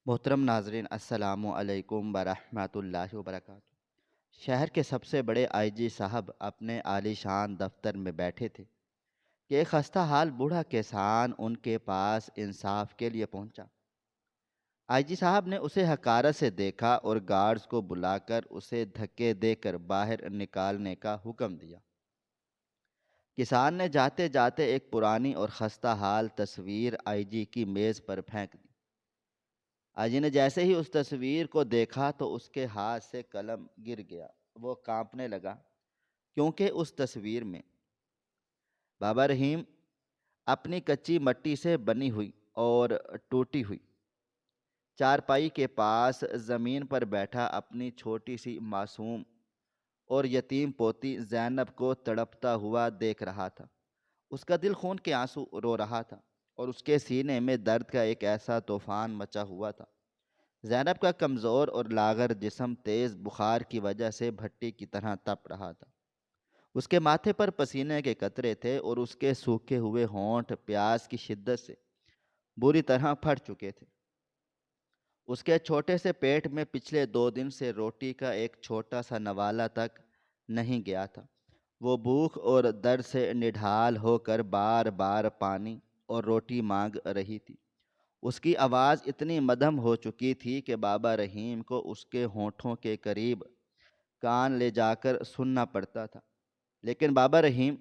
محترم ناظرین السلام علیکم ورحمۃ اللہ وبرکاتہ۔ شہر کے سب سے بڑے آئی جی صاحب اپنے عالی شان دفتر میں بیٹھے تھے کہ ایک خستہ حال بوڑھا کسان ان کے پاس انصاف کے لیے پہنچا۔ آئی جی صاحب نے اسے حقارت سے دیکھا اور گارڈز کو بلا کر اسے دھکے دے کر باہر نکالنے کا حکم دیا۔ کسان نے جاتے جاتے ایک پرانی اور خستہ حال تصویر آئی جی کی میز پر پھینک دی۔ آجی نے جیسے ہی اس تصویر کو دیکھا تو اس کے ہاتھ سے قلم گر گیا۔ وہ کانپنے لگا کیونکہ اس تصویر میں بابا رحیم اپنی کچی مٹی سے بنی ہوئی اور ٹوٹی ہوئی چارپائی کے پاس زمین پر بیٹھا اپنی چھوٹی سی معصوم اور یتیم پوتی زینب کو تڑپتا ہوا دیکھ رہا تھا۔ اس کا دل خون کے آنسو رو رہا تھا اور اس کے سینے میں درد کا ایک ایسا طوفان مچا ہوا تھا۔ زینب کا کمزور اور لاغر جسم تیز بخار کی وجہ سے بھٹی کی طرح تپ رہا تھا۔ اس کے ماتھے پر پسینے کے قطرے تھے اور اس کے سوکھے ہوئے ہونٹ پیاس کی شدت سے بری طرح پھٹ چکے تھے۔ اس کے چھوٹے سے پیٹ میں پچھلے 2 دن سے روٹی کا ایک چھوٹا سا نوالا تک نہیں گیا تھا۔ وہ بھوک اور درد سے نڈھال ہو کر بار بار پانی اور روٹی مانگ رہی تھی۔ اس کی آواز اتنی مدھم ہو چکی تھی کہ بابا رحیم کو اس کے ہونٹوں کے قریب کان لے جا کر سننا پڑتا تھا، لیکن بابا رحیم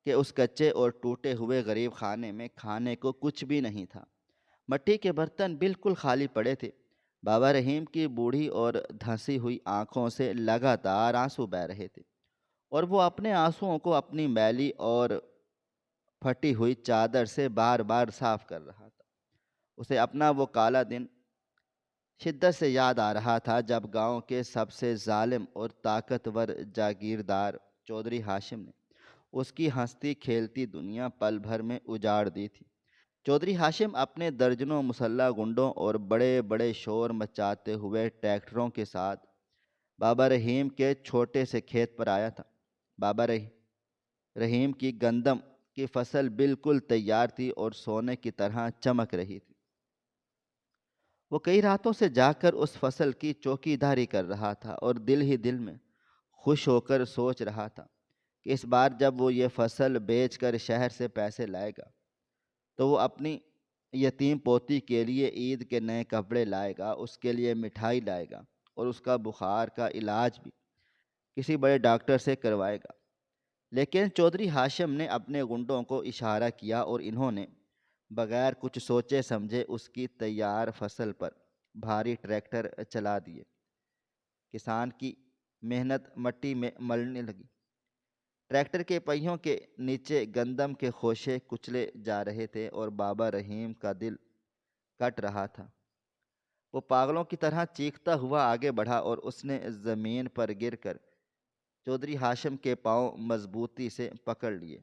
کے اس کچے اور ٹوٹے ہوئے غریب خانے میں کھانے کو کچھ بھی نہیں تھا۔ مٹی کے برتن بالکل خالی پڑے تھے۔ بابا رحیم کی بوڑھی اور دھنسی ہوئی آنکھوں سے لگاتار آنسو بہہ رہے تھے اور وہ اپنے آنسوؤں کو اپنی میلی اور پھٹی ہوئی چادر سے بار بار صاف کر رہا تھا۔ اسے اپنا وہ کالا دن شدت سے یاد آ رہا تھا جب گاؤں کے سب سے ظالم اور طاقتور جاگیردار چودھری ہاشم نے اس کی ہنستی کھیلتی دنیا پل بھر میں اجاڑ دی تھی۔ چودھری ہاشم اپنے درجنوں مسلح گنڈوں اور بڑے بڑے شور مچاتے ہوئے ٹریکٹروں کے ساتھ بابا رحیم کے چھوٹے سے کھیت پر آیا تھا۔ بابا رحیم کی گندم کی فصل بالکل تیار تھی اور سونے کی طرح چمک رہی تھی۔ وہ کئی راتوں سے جا کر اس فصل کی چوکی داری کر رہا تھا اور دل ہی دل میں خوش ہو کر سوچ رہا تھا کہ اس بار جب وہ یہ فصل بیچ کر شہر سے پیسے لائے گا تو وہ اپنی یتیم پوتی کے لیے عید کے نئے کپڑے لائے گا، اس کے لیے مٹھائی لائے گا اور اس کا بخار کا علاج بھی کسی بڑے ڈاکٹر سے کروائے گا۔ لیکن چودھری ہاشم نے اپنے گنڈوں کو اشارہ کیا اور انہوں نے بغیر کچھ سوچے سمجھے اس کی تیار فصل پر بھاری ٹریکٹر چلا دیے۔ کسان کی محنت مٹی میں ملنے لگی۔ ٹریکٹر کے پہیوں کے نیچے گندم کے خوشے کچلے جا رہے تھے اور بابا رحیم کا دل کٹ رہا تھا۔ وہ پاگلوں کی طرح چیختا ہوا آگے بڑھا اور اس نے زمین پر گر کر چودھری ہاشم کے پاؤں مضبوطی سے پکڑ لیے۔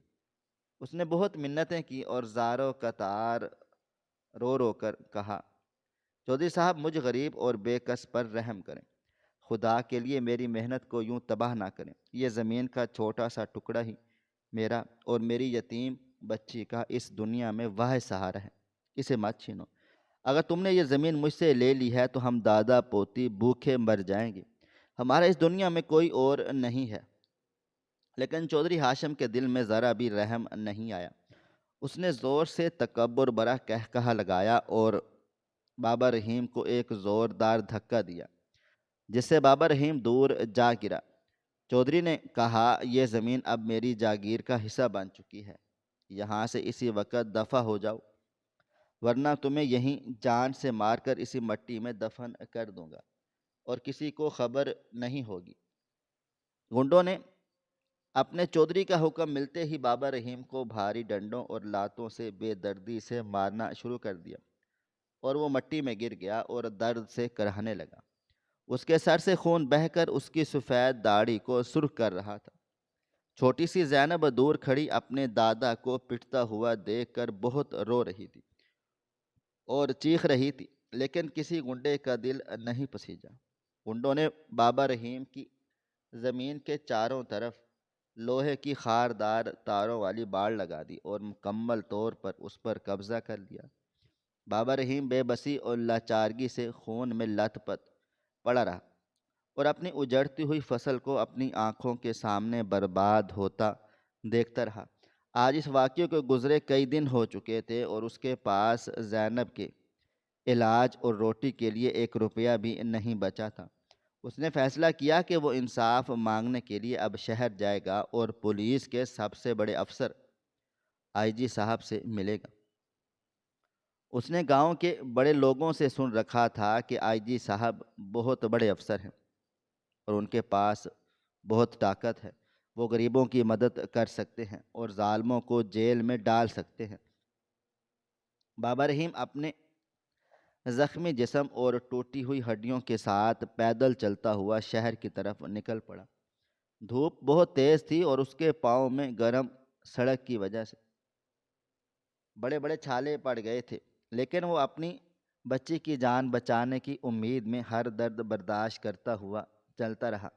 اس نے بہت منتیں کی اور زاروں قطار رو رو کر کہا، چودھری صاحب مجھ غریب اور بے کس پر رحم کریں، خدا کے لیے میری محنت کو یوں تباہ نہ کریں۔ یہ زمین کا چھوٹا سا ٹکڑا ہی میرا اور میری یتیم بچی کا اس دنیا میں واحد سہارا ہے، اسے مت چھینو۔ اگر تم نے یہ زمین مجھ سے لے لی ہے تو ہم دادا پوتی بھوکے مر جائیں گے، ہمارا اس دنیا میں کوئی اور نہیں ہے۔ لیکن چودھری ہاشم کے دل میں ذرا بھی رحم نہیں آیا۔ اس نے زور سے تکبر برا کہا لگایا اور بابا رحیم کو ایک زوردار دھکا دیا جس سے بابا رحیم دور جا گرا۔ چودھری نے کہا، یہ زمین اب میری جاگیر کا حصہ بن چکی ہے، یہاں سے اسی وقت دفع ہو جاؤ ورنہ تمہیں یہیں جان سے مار کر اسی مٹی میں دفن کر دوں گا اور کسی کو خبر نہیں ہوگی۔ گنڈوں نے اپنے چودھری کا حکم ملتے ہی بابا رحیم کو بھاری ڈنڈوں اور لاتوں سے بے دردی سے مارنا شروع کر دیا اور وہ مٹی میں گر گیا اور درد سے کرہنے لگا۔ اس کے سر سے خون بہہ کر اس کی سفید داڑھی کو سرخ کر رہا تھا۔ چھوٹی سی زینب دور کھڑی اپنے دادا کو پٹتا ہوا دیکھ کر بہت رو رہی تھی اور چیخ رہی تھی، لیکن کسی گنڈے کا دل نہیں پسیجا۔ گنڈوں نے بابا رحیم کی زمین کے چاروں طرف لوہے کی خاردار تاروں والی باڑ لگا دی اور مکمل طور پر اس پر قبضہ کر لیا۔ بابا رحیم بے بسی اور لاچارگی سے خون میں لت پت پڑا رہا اور اپنی اجڑتی ہوئی فصل کو اپنی آنکھوں کے سامنے برباد ہوتا دیکھتا رہا۔ آج اس واقعے کو گزرے کئی دن ہو چکے تھے اور اس کے پاس زینب کے علاج اور روٹی کے لیے 1 روپیہ بھی نہیں بچا تھا۔ اس نے فیصلہ کیا کہ وہ انصاف مانگنے کے لیے اب شہر جائے گا اور پولیس کے سب سے بڑے افسر آئی جی صاحب سے ملے گا۔ اس نے گاؤں کے بڑے لوگوں سے سن رکھا تھا کہ آئی جی صاحب بہت بڑے افسر ہیں اور ان کے پاس بہت طاقت ہے۔ وہ غریبوں کی مدد کر سکتے ہیں اور ظالموں کو جیل میں ڈال سکتے ہیں۔ بابا رحیم اپنے زخمی جسم اور ٹوٹی ہوئی ہڈیوں کے ساتھ پیدل چلتا ہوا شہر کی طرف نکل پڑا۔ دھوپ بہت تیز تھی اور اس کے پاؤں میں گرم سڑک کی وجہ سے بڑے بڑے چھالے پڑ گئے تھے، لیکن وہ اپنی بچی کی جان بچانے کی امید میں ہر درد برداشت کرتا ہوا چلتا رہا۔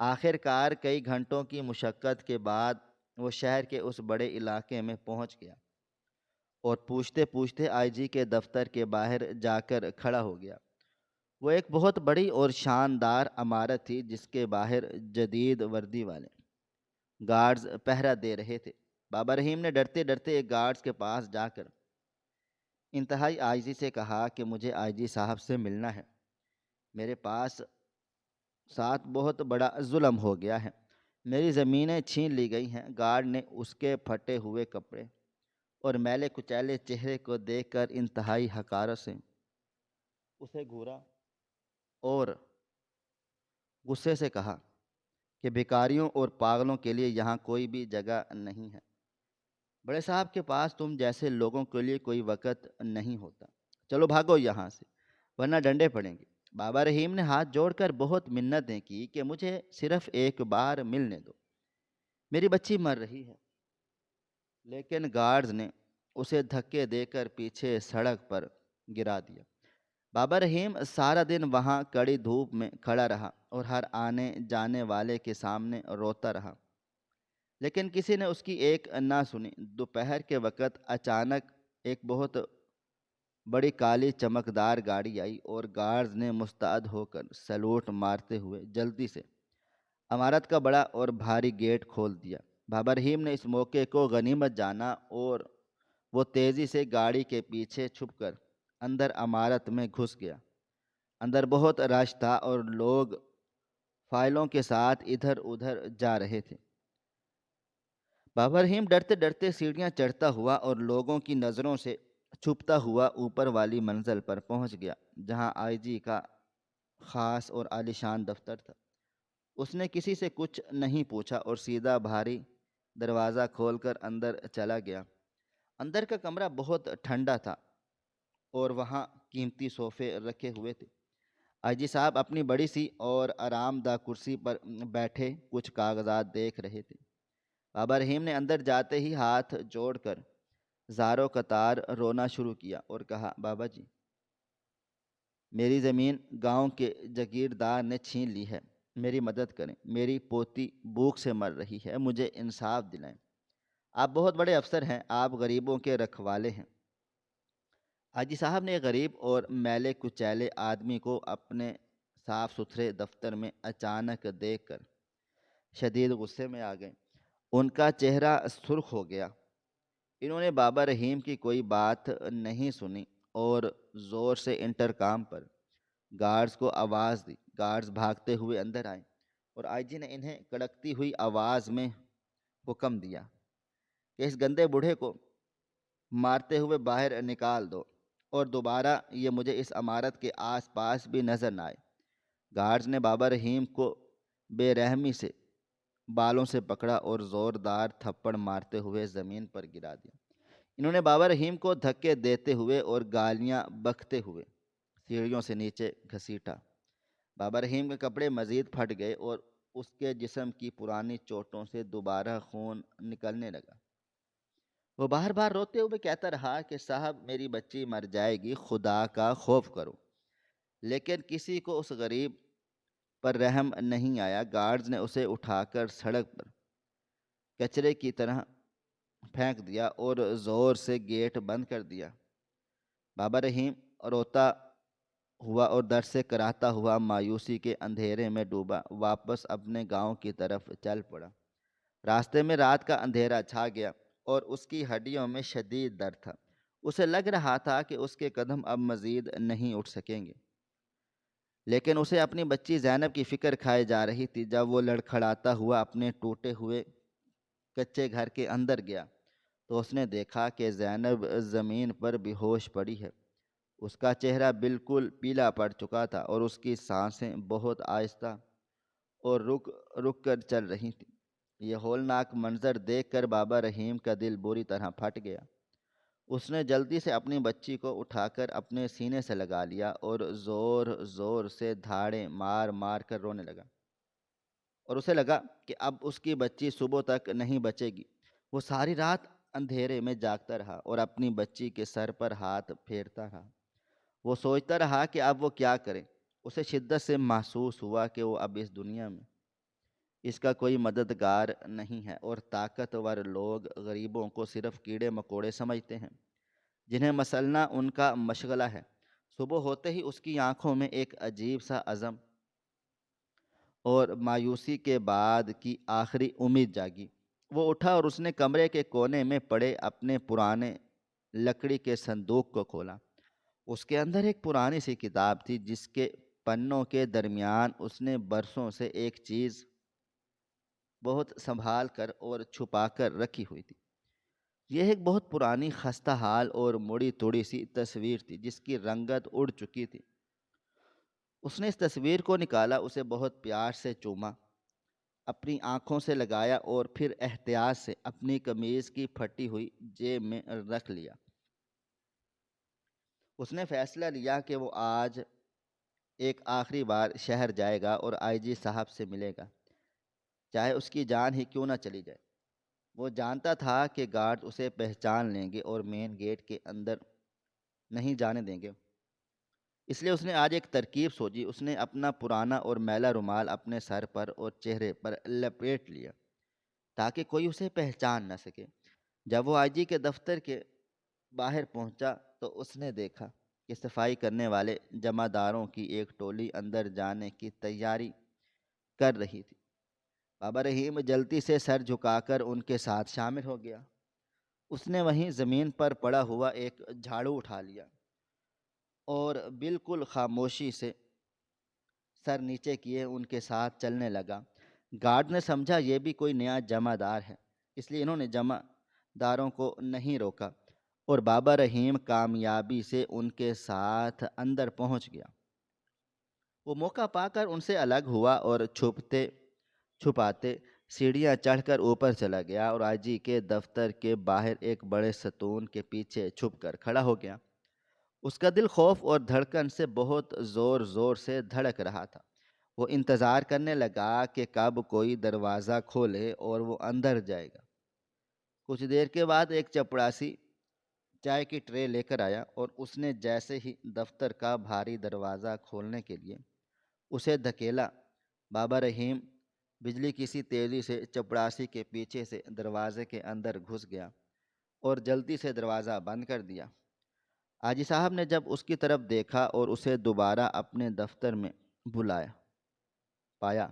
آخر کار کئی گھنٹوں کی مشقت کے بعد وہ شہر کے اس بڑے علاقے میں پہنچ گیا اور پوچھتے پوچھتے آئی جی کے دفتر کے باہر جا کر کھڑا ہو گیا۔ وہ ایک بہت بڑی اور شاندار عمارت تھی جس کے باہر جدید وردی والے گارڈز پہرا دے رہے تھے۔ بابا رحیم نے ڈرتے ڈرتے ایک گارڈز کے پاس جا کر انتہائی عاجزی سے کہا کہ مجھے آئی جی صاحب سے ملنا ہے۔ میرے پاس ساتھ بہت بڑا ظلم ہو گیا ہے، میری زمینیں چھین لی گئی ہیں۔ گارڈ نے اس کے پھٹے ہوئے کپڑے اور میلے کچیلے چہرے کو دیکھ کر انتہائی حقارت سے اسے گھورا اور غصے سے کہا کہ بھکاریوں اور پاگلوں کے لیے یہاں کوئی بھی جگہ نہیں ہے۔ بڑے صاحب کے پاس تم جیسے لوگوں کے لیے کوئی وقت نہیں ہوتا، چلو بھاگو یہاں سے ورنہ ڈنڈے پڑیں گے۔ بابا رحیم نے ہاتھ جوڑ کر بہت منتیں کی کہ مجھے صرف ایک بار ملنے دو، میری بچی مر رہی ہے۔ لیکن گارڈز نے اسے دھکے دے کر پیچھے سڑک پر گرا دیا۔ بابا رحیم سارا دن وہاں کڑی دھوپ میں کھڑا رہا اور ہر آنے جانے والے کے سامنے روتا رہا، لیکن کسی نے اس کی ایک نہ سنی۔ دوپہر کے وقت اچانک ایک بہت بڑی کالی چمکدار گاڑی آئی اور گارڈز نے مستعد ہو کر سلوٹ مارتے ہوئے جلدی سے عمارت کا بڑا اور بھاری گیٹ کھول دیا۔ بابا رحیم نے اس موقع کو غنیمت جانا اور وہ تیزی سے گاڑی کے پیچھے چھپ کر اندر عمارت میں گھس گیا۔ اندر بہت رش تھا اور لوگ فائلوں کے ساتھ ادھر ادھر جا رہے تھے۔ بابا رحیم ڈرتے ڈرتے سیڑھیاں چڑھتا ہوا اور لوگوں کی نظروں سے چھپتا ہوا اوپر والی منزل پر پہنچ گیا، جہاں آئی جی کا خاص اور عالیشان دفتر تھا۔ اس نے کسی سے کچھ نہیں پوچھا اور سیدھا بھاری دروازہ کھول کر اندر چلا گیا۔ اندر کا کمرہ بہت ٹھنڈا تھا اور وہاں قیمتی صوفے رکھے ہوئے تھے۔ آئی جی صاحب اپنی بڑی سی اور آرام دہ کرسی پر بیٹھے کچھ کاغذات دیکھ رہے تھے۔ بابا رحیم نے اندر جاتے ہی ہاتھ جوڑ کر زاروں قطار رونا شروع کیا اور کہا، بابا جی، میری زمین گاؤں کے جاگیردار نے چھین لی ہے، میری مدد کریں، میری پوتی بھوک سے مر رہی ہے، مجھے انصاف دلائیں۔ آپ بہت بڑے افسر ہیں، آپ غریبوں کے رکھوالے ہیں۔ حاجی صاحب نے غریب اور میلے کچیلے آدمی کو اپنے صاف ستھرے دفتر میں اچانک دیکھ کر شدید غصے میں آ گئے۔ ان کا چہرہ سرخ ہو گیا۔ انہوں نے بابا رحیم کی کوئی بات نہیں سنی اور زور سے انٹرکام پر گارڈز کو آواز دی۔ گارڈز بھاگتے ہوئے اندر آئے اور آئی جی نے انہیں کڑکتی ہوئی آواز میں حکم دیا کہ اس گندے بوڑھے کو مارتے ہوئے باہر نکال دو اور دوبارہ یہ مجھے اس عمارت کے آس پاس بھی نظر نہ آئے۔ گارڈز نے بابا رحیم کو بے رحمی سے بالوں سے پکڑا اور زوردار تھپڑ مارتے ہوئے زمین پر گرا دیا۔ انہوں نے بابا رحیم کو دھکے دیتے ہوئے اور گالیاں بکتے ہوئے سیڑھیوں سے نیچے گھسیٹا۔ بابا رحیم کے کپڑے مزید پھٹ گئے اور اس کے جسم کی پرانی چوٹوں سے دوبارہ خون نکلنے لگا۔ وہ بار بار روتے ہوئے کہتا رہا کہ صاحب، میری بچی مر جائے گی، خدا کا خوف کرو۔ لیکن کسی کو اس غریب پر رحم نہیں آیا۔ گارڈز نے اسے اٹھا کر سڑک پر کچرے کی طرح پھینک دیا اور زور سے گیٹ بند کر دیا۔ بابا رحیم روتا ہوا اور در سے کراہتا ہوا مایوسی کے اندھیرے میں ڈوبا واپس اپنے گاؤں کی طرف چل پڑا۔ راستے میں رات کا اندھیرا چھا گیا اور اس کی ہڈیوں میں شدید درد تھا۔ اسے لگ رہا تھا کہ اس کے قدم اب مزید نہیں اٹھ سکیں گے، لیکن اسے اپنی بچی زینب کی فکر کھائے جا رہی تھی۔ جب وہ لڑکھڑاتا ہوا اپنے ٹوٹے ہوئے کچے گھر کے اندر گیا تو اس نے دیکھا کہ زینب زمین پر بے ہوش پڑی ہے۔ اس کا چہرہ بالکل پیلا پڑ چکا تھا اور اس کی سانسیں بہت آہستہ اور رک رک کر چل رہی تھیں۔ یہ ہولناک منظر دیکھ کر بابا رحیم کا دل بری طرح پھٹ گیا۔ اس نے جلدی سے اپنی بچی کو اٹھا کر اپنے سینے سے لگا لیا اور زور زور سے دھاڑیں مار مار کر رونے لگا، اور اسے لگا کہ اب اس کی بچی صبح تک نہیں بچے گی۔ وہ ساری رات اندھیرے میں جاگتا رہا اور اپنی بچی کے سر پر ہاتھ پھیرتا رہا۔ وہ سوچتا رہا کہ اب وہ کیا کرے۔ اسے شدت سے محسوس ہوا کہ وہ اب اس دنیا میں اس کا کوئی مددگار نہیں ہے، اور طاقتور لوگ غریبوں کو صرف کیڑے مکوڑے سمجھتے ہیں جنہیں مسلنا ان کا مشغلہ ہے۔ صبح ہوتے ہی اس کی آنکھوں میں ایک عجیب سا عزم اور مایوسی کے بعد کی آخری امید جاگی۔ وہ اٹھا اور اس نے کمرے کے کونے میں پڑے اپنے پرانے لکڑی کے صندوق کو کھولا۔ اس کے اندر ایک پرانی سی کتاب تھی جس کے پنوں کے درمیان اس نے برسوں سے ایک چیز بہت سنبھال کر اور چھپا کر رکھی ہوئی تھی۔ یہ ایک بہت پرانی خستہ حال اور مڑی توڑی سی تصویر تھی جس کی رنگت اڑ چکی تھی۔ اس نے اس تصویر کو نکالا، اسے بہت پیار سے چوما، اپنی آنکھوں سے لگایا اور پھر احتیاط سے اپنی قمیض کی پھٹی ہوئی جیب میں رکھ لیا۔ اس نے فیصلہ لیا کہ وہ آج ایک آخری بار شہر جائے گا اور آئی جی صاحب سے ملے گا، چاہے اس کی جان ہی کیوں نہ چلی جائے۔ وہ جانتا تھا کہ گارڈ اسے پہچان لیں گے اور مین گیٹ کے اندر نہیں جانے دیں گے، اس لیے اس نے آج ایک ترکیب سوچی۔ اس نے اپنا پرانا اور میلا رومال اپنے سر پر اور چہرے پر لپیٹ لیا تاکہ کوئی اسے پہچان نہ سکے۔ جب وہ آئی جی کے دفتر کے باہر پہنچا تو اس نے دیکھا کہ صفائی کرنے والے جمع داروں کی ایک ٹولی اندر جانے کی تیاری کر رہی تھی۔ بابا رحیم جلدی سے سر جھکا کر ان کے ساتھ شامل ہو گیا۔ اس نے وہیں زمین پر پڑا ہوا ایک جھاڑو اٹھا لیا اور بالکل خاموشی سے سر نیچے کیے ان کے ساتھ چلنے لگا۔ گارڈ نے سمجھا یہ بھی کوئی نیا جمع دار ہے، اس لیے انہوں نے جمع داروں کو نہیں روکا اور بابا رحیم کامیابی سے ان کے ساتھ اندر پہنچ گیا۔ وہ موقع پا کر ان سے الگ ہوا اور چھپتے چھپاتے سیڑھیاں چڑھ کر اوپر چلا گیا اور آئی جی کے دفتر کے باہر ایک بڑے ستون کے پیچھے چھپ کر کھڑا ہو گیا۔ اس کا دل خوف اور دھڑکن سے بہت زور زور سے دھڑک رہا تھا۔ وہ انتظار کرنے لگا کہ کب کوئی دروازہ کھولے اور وہ اندر جائے گا۔ کچھ دیر کے بعد ایک چپڑاسی چائے کی ٹرے لے کر آیا اور اس نے جیسے ہی دفتر کا بھاری دروازہ کھولنے کے لیے اسے دھکیلا، بابا رحیم بجلی کی سی تیزی سے چپڑاسی کے پیچھے سے دروازے کے اندر گھس گیا اور جلدی سے دروازہ بند کر دیا۔ حاجی صاحب نے جب اس کی طرف دیکھا اور اسے دوبارہ اپنے دفتر میں پایا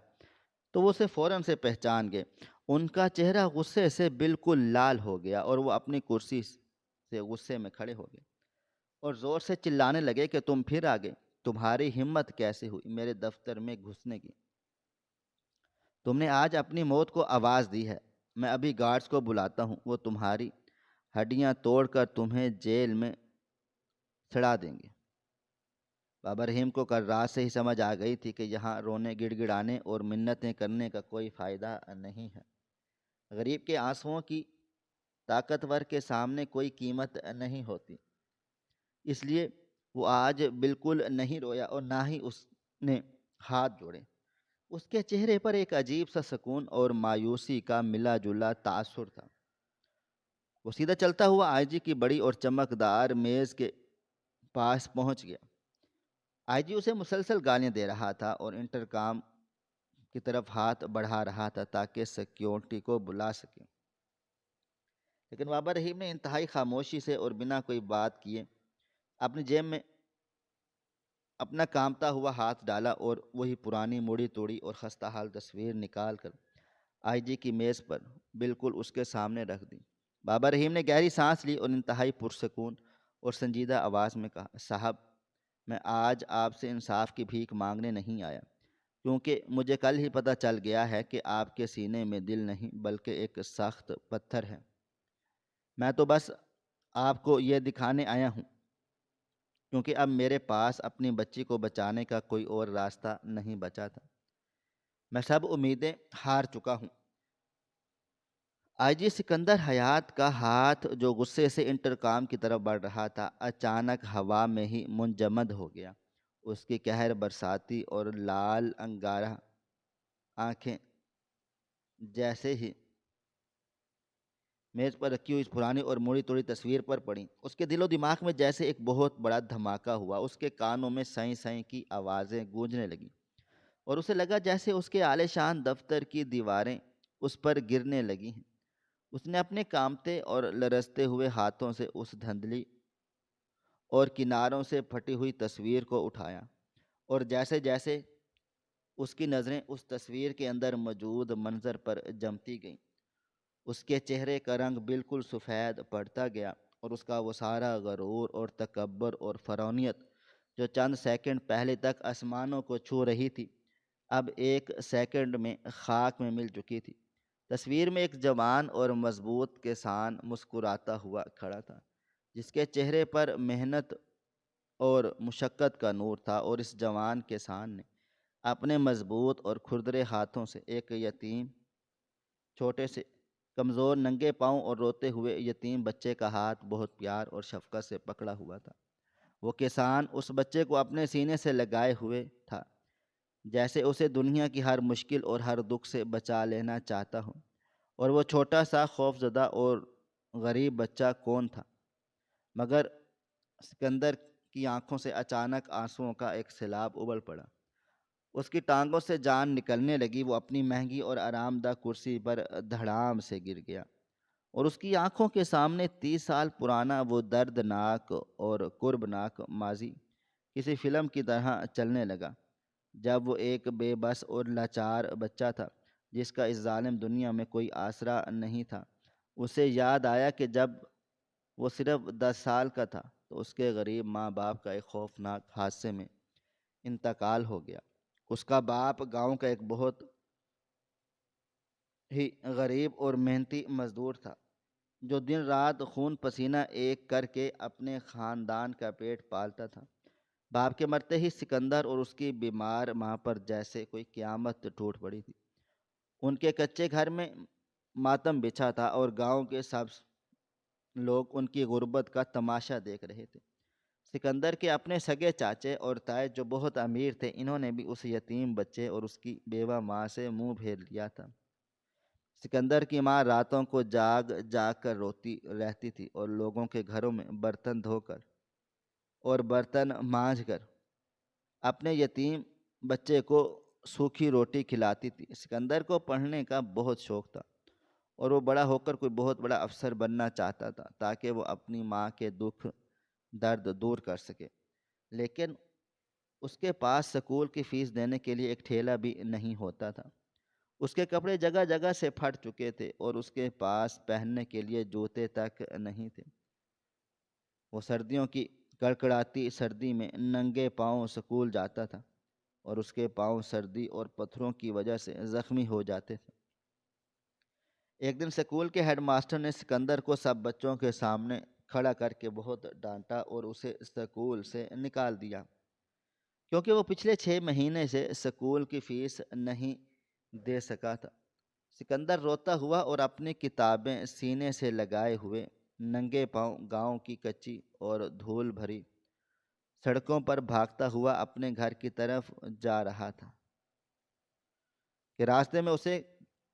تو وہ اسے فوراً سے پہچان گئے۔ ان کا چہرہ غصے سے بالکل لال ہو گیا اور وہ اپنی کرسی سے غصے میں کھڑے ہو گئے اور زور سے چلانے لگے کہ تم پھر آ گئے، تمہاری ہمت کیسے ہوئی میرے دفتر میں گھسنے کی؟ تم نے آج اپنی موت کو آواز دی ہے۔ میں ابھی گارڈز کو بلاتا ہوں، وہ تمہاری ہڈیاں توڑ کر تمہیں جیل میں چڑھا دیں گے۔ بابا رحیم کو کل رات سے ہی سمجھ آ گئی تھی کہ یہاں رونے گڑ گڑانے اور منتیں کرنے کا کوئی فائدہ نہیں ہے۔ غریب کے آنسوؤں کی طاقتور کے سامنے کوئی قیمت نہیں ہوتی، اس لیے وہ آج بالکل نہیں رویا اور نہ ہی اس نے ہاتھ جوڑے۔ اس کے چہرے پر ایک عجیب سا سکون اور مایوسی کا ملا جلا تاثر تھا۔ وہ سیدھا چلتا ہوا آئی جی کی بڑی اور چمکدار میز کے پاس پہنچ گیا۔ آئی جی اسے مسلسل گالیاں دے رہا تھا اور انٹرکام کی طرف ہاتھ بڑھا رہا تھا تاکہ سیکیورٹی کو بلا سکے، لیکن بابا رحیم نے انتہائی خاموشی سے اور بنا کوئی بات کیے اپنی جیب میں اپنا کامتا ہوا ہاتھ ڈالا اور وہی پرانی مڑی توڑی اور خستہ حال تصویر نکال کر آئی جی کی میز پر بالکل اس کے سامنے رکھ دی۔ بابا رحیم نے گہری سانس لی اور انتہائی پرسکون اور سنجیدہ آواز میں کہا، صاحب، میں آج آپ سے انصاف کی بھیک مانگنے نہیں آیا، کیونکہ مجھے کل ہی پتہ چل گیا ہے کہ آپ کے سینے میں دل نہیں بلکہ ایک سخت پتھر ہے۔ میں تو بس آپ کو یہ دکھانے آیا ہوں، کیونکہ اب میرے پاس اپنی بچی کو بچانے کا کوئی اور راستہ نہیں بچا تھا۔ میں سب امیدیں ہار چکا ہوں۔ آئی جی سکندر حیات کا ہاتھ جو غصے سے انٹرکام کی طرف بڑھ رہا تھا، اچانک ہوا میں ہی منجمد ہو گیا۔ اس کی قہر برساتی اور لال انگارہ آنکھیں جیسے ہی میز پر رکھی ہوئی اس پرانی اور مڑی توڑی تصویر پر پڑیں، اس کے دل و دماغ میں جیسے ایک بہت بڑا دھماکہ ہوا۔ اس کے کانوں میں سائیں سائیں کی آوازیں گونجنے لگیں اور اسے لگا جیسے اس کے عالی شان دفتر کی دیواریں اس پر گرنے لگی ہیں۔ اس نے اپنے کامتے اور لرزتے ہوئے ہاتھوں سے اس دھندلی اور کناروں سے پھٹی ہوئی تصویر کو اٹھایا، اور جیسے جیسے اس کی نظریں اس تصویر کے اندر موجود منظر پر جمتی گئیں، اس کے چہرے کا رنگ بالکل سفید پڑتا گیا، اور اس کا وہ سارا غرور اور تکبر اور فرعونیت جو چند سیکنڈ پہلے تک آسمانوں کو چھو رہی تھی، اب ایک سیکنڈ میں خاک میں مل چکی تھی۔ تصویر میں ایک جوان اور مضبوط کسان مسکراتا ہوا کھڑا تھا، جس کے چہرے پر محنت اور مشقت کا نور تھا، اور اس جوان کسان نے اپنے مضبوط اور کھردرے ہاتھوں سے ایک یتیم، چھوٹے سے کمزور ننگے پاؤں اور روتے ہوئے یتیم بچے کا ہاتھ بہت پیار اور شفقت سے پکڑا ہوا تھا۔ وہ کسان اس بچے کو اپنے سینے سے لگائے ہوئے تھا، جیسے اسے دنیا کی ہر مشکل اور ہر دکھ سے بچا لینا چاہتا ہو۔ اور وہ چھوٹا سا خوف زدہ اور غریب بچہ کون تھا مگر سکندر کی آنکھوں سے اچانک آنسوؤں کا ایک سیلاب ابل پڑا۔ اس کی ٹانگوں سے جان نکلنے لگی، وہ اپنی مہنگی اور آرام دہ کرسی پر دھڑام سے گر گیا، اور اس کی آنکھوں کے سامنے 30 سال پرانا وہ دردناک اور کربناک ماضی کسی فلم کی طرح چلنے لگا، جب وہ ایک بے بس اور لاچار بچہ تھا جس کا اس ظالم دنیا میں کوئی آسرا نہیں تھا۔ اسے یاد آیا کہ جب وہ صرف 10 سال کا تھا تو اس کے غریب ماں باپ کا ایک خوفناک حادثے میں انتقال ہو گیا۔ اس کا باپ گاؤں کا ایک بہت ہی غریب اور محنتی مزدور تھا، جو دن رات خون پسینہ ایک کر کے اپنے خاندان کا پیٹ پالتا تھا۔ باپ کے مرتے ہی سکندر اور اس کی بیمار ماں پر جیسے کوئی قیامت ٹوٹ پڑی تھی۔ ان کے کچے گھر میں ماتم بچھا تھا، اور گاؤں کے سب لوگ ان کی غربت کا تماشا دیکھ رہے تھے۔ سکندر کے اپنے سگے چاچے اور تائے جو بہت امیر تھے، انہوں نے بھی اس یتیم بچے اور اس کی بیوہ ماں سے منہ پھیر لیا تھا۔ سکندر کی ماں راتوں کو جاگ جاگ کر روتی رہتی تھی، اور لوگوں کے گھروں میں برتن دھو کر اور برتن مانجھ کر اپنے یتیم بچے کو سوکھی روٹی کھلاتی تھی۔ سکندر کو پڑھنے کا بہت شوق تھا، اور وہ بڑا ہو کر کوئی بہت بڑا افسر بننا چاہتا تھا تاکہ وہ اپنی ماں کے دکھ درد دور کر سکے، لیکن اس کے پاس سکول کی فیس دینے کے لیے ایک ٹھیلا بھی نہیں ہوتا تھا۔ اس کے کپڑے جگہ جگہ سے پھٹ چکے تھے، اور اس کے پاس پہننے کے لیے جوتے تک نہیں تھے۔ وہ سردیوں کی کڑکڑاتی سردی میں ننگے پاؤں سکول جاتا تھا، اور اس کے پاؤں سردی اور پتھروں کی وجہ سے زخمی ہو جاتے تھے۔ ایک دن سکول کے ہیڈ ماسٹر نے سکندر کو سب بچوں کے سامنے کھڑا کر کے بہت ڈانٹا اور اسے سکول سے نکال دیا، کیونکہ وہ پچھلے 6 مہینے سے سکول کی فیس نہیں دے سکا تھا۔ سکندر روتا ہوا اور اپنی کتابیں سینے سے لگائے ہوئے ننگے پاؤں گاؤں کی کچی اور دھول بھری سڑکوں پر بھاگتا ہوا اپنے گھر کی طرف جا رہا تھا کہ راستے میں اسے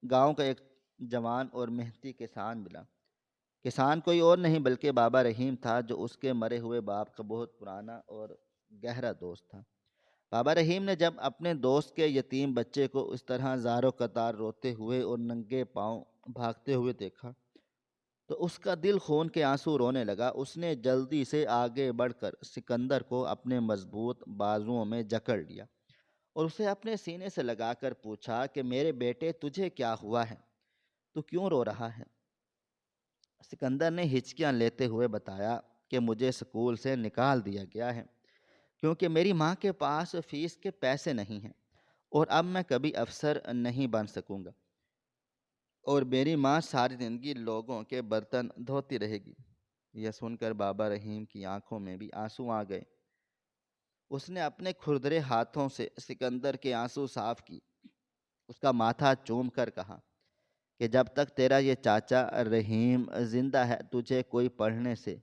گاؤں کا ایک جوان اور محنتی کسان ملا۔ کسان کوئی اور نہیں بلکہ بابا رحیم تھا، جو اس کے مرے ہوئے باپ کا بہت پرانا اور گہرا دوست تھا۔ بابا رحیم نے جب اپنے دوست کے یتیم بچے کو اس طرح زار و قطار روتے ہوئے اور ننگے پاؤں بھاگتے ہوئے دیکھا تو اس کا دل خون کے آنسو رونے لگا۔ اس نے جلدی سے آگے بڑھ کر سکندر کو اپنے مضبوط بازوؤں میں جکڑ لیا اور اسے اپنے سینے سے لگا کر پوچھا کہ میرے بیٹے تجھے کیا ہوا ہے؟ تو کیوں رو رہا ہے؟ سکندر نے ہچکیاں لیتے ہوئے بتایا کہ مجھے اسکول سے نکال دیا گیا ہے کیونکہ میری ماں کے پاس فیس کے پیسے نہیں ہیں اور اب میں کبھی افسر نہیں بن سکوں گا اور میری ماں ساری زندگی لوگوں کے برتن دھوتی رہے گی۔ یہ سن کر بابا رحیم کی آنکھوں میں بھی آنسو آ گئے۔ اس نے اپنے کھردرے ہاتھوں سے سکندر کے آنسو صاف کی، اس کا ماتھا چوم کر کہا کہ جب تک تیرا یہ چاچا رحیم زندہ ہے تجھے کوئی پڑھنے سے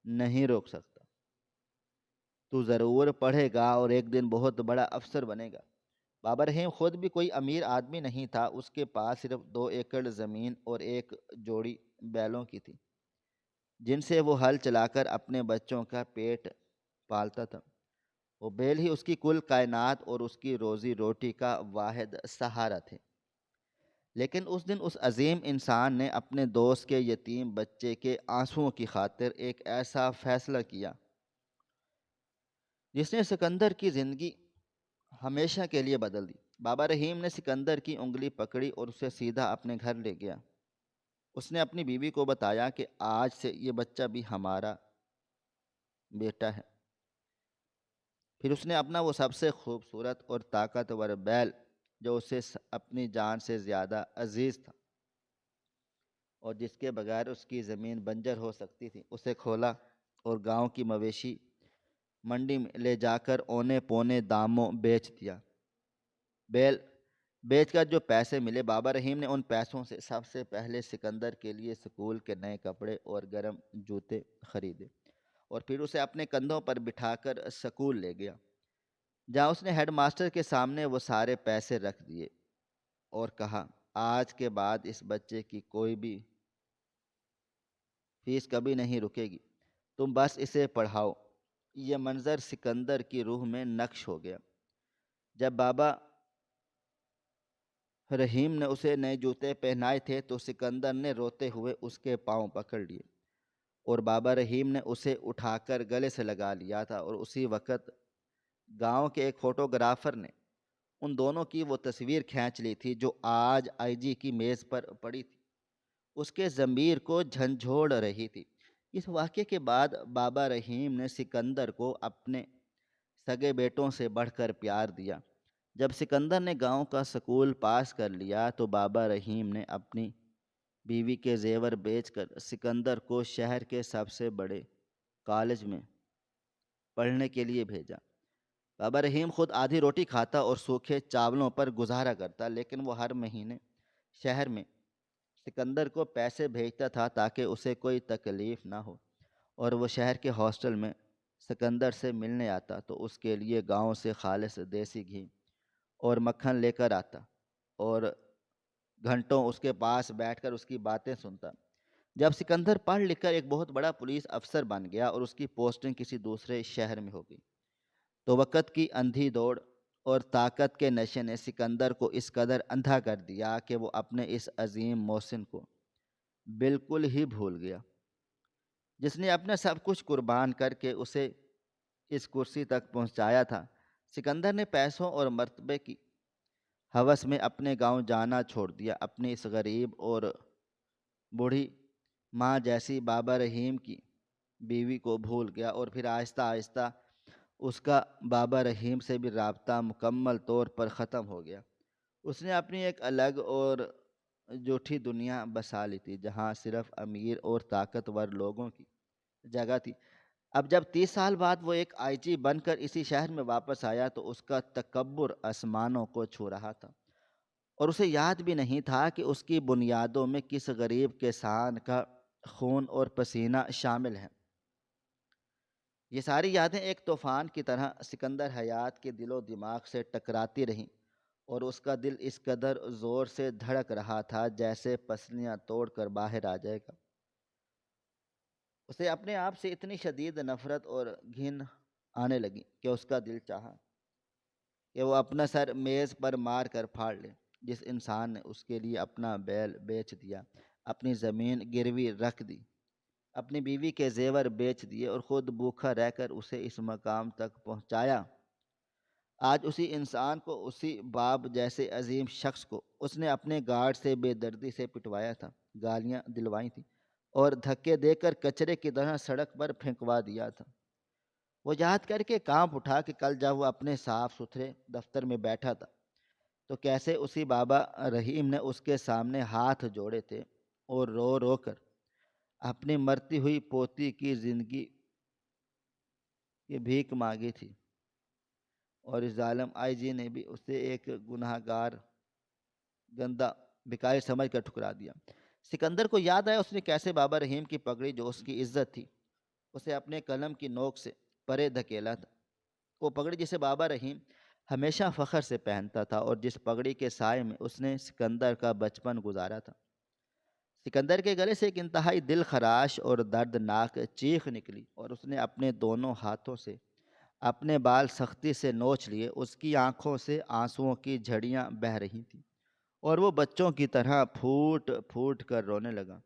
نہیں روک سکتا۔ تو ضرور پڑھے گا اور ایک دن بہت بڑا افسر بنے گا۔ بابا رحیم خود بھی کوئی امیر آدمی نہیں تھا، اس کے پاس صرف 2 ایکڑ زمین اور ایک جوڑی بیلوں کی تھی جن سے وہ ہل چلا کر اپنے بچوں کا پیٹ پالتا تھا۔ وہ بیل ہی اس کی کل کائنات اور اس کی روزی روٹی کا واحد سہارا تھے۔ لیکن اس دن اس عظیم انسان نے اپنے دوست کے یتیم بچے کے آنسوؤں کی خاطر ایک ایسا فیصلہ کیا جس نے سکندر کی زندگی ہمیشہ کے لیے بدل دی۔ بابا رحیم نے سکندر کی انگلی پکڑی اور اسے سیدھا اپنے گھر لے گیا۔ اس نے اپنی بیوی کو بتایا کہ آج سے یہ بچہ بھی ہمارا بیٹا ہے۔ پھر اس نے اپنا وہ سب سے خوبصورت اور طاقتور بیل جو اسے اپنی جان سے زیادہ عزیز تھا اور جس کے بغیر اس کی زمین بنجر ہو سکتی تھی، اسے کھولا اور گاؤں کی مویشی منڈی میں لے جا کر اونے پونے داموں بیچ دیا۔ بیل بیچ کر جو پیسے ملے، بابا رحیم نے ان پیسوں سے سب سے پہلے سکندر کے لیے اسکول کے نئے کپڑے اور گرم جوتے خریدے اور پھر اسے اپنے کندھوں پر بٹھا کر اسکول لے گیا، جہاں اس نے ہیڈ ماسٹر کے سامنے وہ سارے پیسے رکھ دیے اور کہا آج کے بعد اس بچے کی کوئی بھی فیس کبھی نہیں رکے گی، تم بس اسے پڑھاؤ۔ یہ منظر سکندر کی روح میں نقش ہو گیا۔ جب بابا رحیم نے اسے نئے جوتے پہنائے تھے تو سکندر نے روتے ہوئے اس کے پاؤں پکڑ لیے اور بابا رحیم نے اسے اٹھا کر گلے سے لگا لیا تھا، اور اسی وقت گاؤں کے ایک فوٹوگرافر نے ان دونوں کی وہ تصویر کھینچ لی تھی جو آج آئی جی کی میز پر پڑی تھی، اس کے ضمیر کو جھنجھوڑ رہی تھی۔ اس واقعے کے بعد بابا رحیم نے سکندر کو اپنے سگے بیٹوں سے بڑھ کر پیار دیا۔ جب سکندر نے گاؤں کا سکول پاس کر لیا تو بابا رحیم نے اپنی بیوی کے زیور بیچ کر سکندر کو شہر کے سب سے بڑے کالج میں پڑھنے کے لیے بھیجا۔ بابا رحیم خود آدھی روٹی کھاتا اور سوکھے چاولوں پر گزارا کرتا، لیکن وہ ہر مہینے شہر میں سکندر کو پیسے بھیجتا تھا تاکہ اسے کوئی تکلیف نہ ہو، اور وہ شہر کے ہاسٹل میں سکندر سے ملنے آتا تو اس کے لیے گاؤں سے خالص دیسی گھی اور مکھن لے کر آتا اور گھنٹوں اس کے پاس بیٹھ کر اس کی باتیں سنتا۔ جب سکندر پڑھ لکھ کر ایک بہت بڑا پولیس افسر بن گیا اور اس کی پوسٹنگ کسی دوسرے شہر میں ہو گئی تو وقت کی اندھی دوڑ اور طاقت کے نشے نے سکندر کو اس قدر اندھا کر دیا کہ وہ اپنے اس عظیم محسن کو بالکل ہی بھول گیا جس نے اپنا سب کچھ قربان کر کے اسے اس کرسی تک پہنچایا تھا۔ سکندر نے پیسوں اور مرتبے کی ہوس میں اپنے گاؤں جانا چھوڑ دیا، اپنی اس غریب اور بوڑھی ماں جیسی بابا رحیم کی بیوی کو بھول گیا، اور پھر آہستہ آہستہ اس کا بابا رحیم سے بھی رابطہ مکمل طور پر ختم ہو گیا۔ اس نے اپنی ایک الگ اور جھوٹی دنیا بسا لی تھی جہاں صرف امیر اور طاقتور لوگوں کی جگہ تھی۔ اب جب 30 سال بعد وہ ایک آئی جی بن کر اسی شہر میں واپس آیا تو اس کا تکبر آسمانوں کو چھو رہا تھا، اور اسے یاد بھی نہیں تھا کہ اس کی بنیادوں میں کس غریب کسان کا خون اور پسینہ شامل ہے۔ یہ ساری یادیں ایک طوفان کی طرح سکندر حیات کے دل و دماغ سے ٹکراتی رہیں، اور اس کا دل اس قدر زور سے دھڑک رہا تھا جیسے پسلیاں توڑ کر باہر آ جائے گا۔ اسے اپنے آپ سے اتنی شدید نفرت اور گھن آنے لگی کہ اس کا دل چاہا کہ وہ اپنا سر میز پر مار کر پھاڑ لے۔ جس انسان نے اس کے لیے اپنا بیل بیچ دیا، اپنی زمین گروی رکھ دی، اپنی بیوی کے زیور بیچ دیے اور خود بھوکھا رہ کر اسے اس مقام تک پہنچایا۔ آج اسی انسان کو، اسی باپ جیسے عظیم شخص کو اس نے اپنے گارڈ سے بے دردی سے پٹوایا تھا، گالیاں دلوائی تھیں اور دھکے دے کر کچرے کی طرح سڑک پر پھینکوا دیا تھا۔ وہ یاد کر کے کانپ اٹھا کہ کل جب وہ اپنے صاف ستھرے دفتر میں بیٹھا تھا تو کیسے اسی بابا رحیم نے اس کے سامنے ہاتھ جوڑے تھے اور رو رو کر اپنی مرتی ہوئی پوتی کی زندگی کی بھیک مانگی تھی، اور اس ظالم آئی جی نے بھی اسے ایک گناہ گار، گندا بھکاری سمجھ کر ٹھکرا دیا۔ سکندر کو یاد آیا اس نے کیسے بابا رحیم کی پگڑی جو اس کی عزت تھی اسے اپنے قلم کی نوک سے پرے دھکیلا تھا۔ وہ پگڑی جسے بابا رحیم ہمیشہ فخر سے پہنتا تھا اور جس پگڑی کے سائے میں اس نے سکندر کا بچپن گزارا تھا۔ سکندر کے گلے سے ایک انتہائی دل خراش اور دردناک چیخ نکلی اور اس نے اپنے دونوں ہاتھوں سے اپنے بال سختی سے نوچ لیے۔ اس کی آنکھوں سے آنسوؤں کی جھڑیاں بہہ رہی تھیں اور وہ بچوں کی طرح پھوٹ پھوٹ کر رونے لگا۔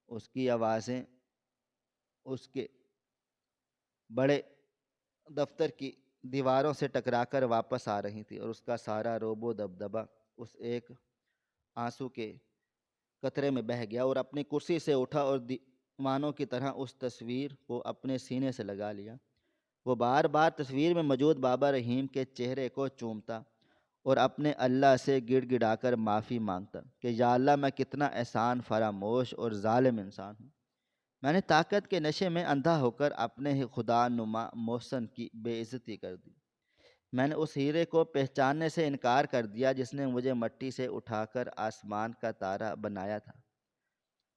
اس کی آوازیں اس کے بڑے دفتر کی دیواروں سے ٹکرا کر واپس آ رہی تھی اور اس کا سارا روب و دبدبا اس ایک آنسو کے قطرے میں بہہ گیا، اور اپنی کرسی سے اٹھا اور دیوانوں کی طرح اس تصویر کو اپنے سینے سے لگا لیا۔ وہ بار بار تصویر میں موجود بابا رحیم کے چہرے کو چومتا اور اپنے اللہ سے گڑ گڑا کر معافی مانگتا کہ یا اللہ، میں کتنا احسان فراموش اور ظالم انسان ہوں۔ میں نے طاقت کے نشے میں اندھا ہو کر اپنے ہی خدا نما محسن کی بے عزتی کر دی۔ میں نے اس ہیرے کو پہچاننے سے انکار کر دیا جس نے مجھے مٹی سے اٹھا کر آسمان کا تارا بنایا تھا۔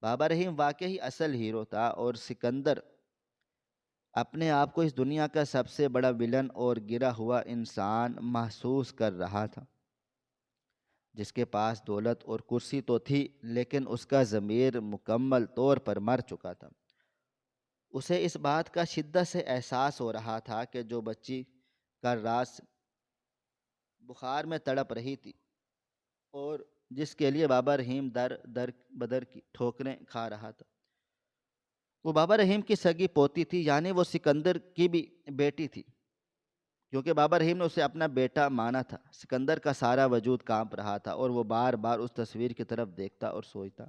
بابا رحیم واقعی اصل ہیرو تھا، اور سکندر اپنے آپ کو اس دنیا کا سب سے بڑا ولن اور گرا ہوا انسان محسوس کر رہا تھا، جس کے پاس دولت اور کرسی تو تھی لیکن اس کا ضمیر مکمل طور پر مر چکا تھا۔ اسے اس بات کا شدت سے احساس ہو رہا تھا کہ جو بچی کل رات بخار میں تڑپ رہی تھی اور جس کے لیے بابا رحیم در در بدر کی ٹھوکریں کھا رہا تھا، وہ بابا رحیم کی سگی پوتی تھی، یعنی وہ سکندر کی بھی بیٹی تھی، کیونکہ بابا رحیم نے اسے اپنا بیٹا مانا تھا۔ سکندر کا سارا وجود کانپ رہا تھا اور وہ بار بار اس تصویر کی طرف دیکھتا اور سوچتا،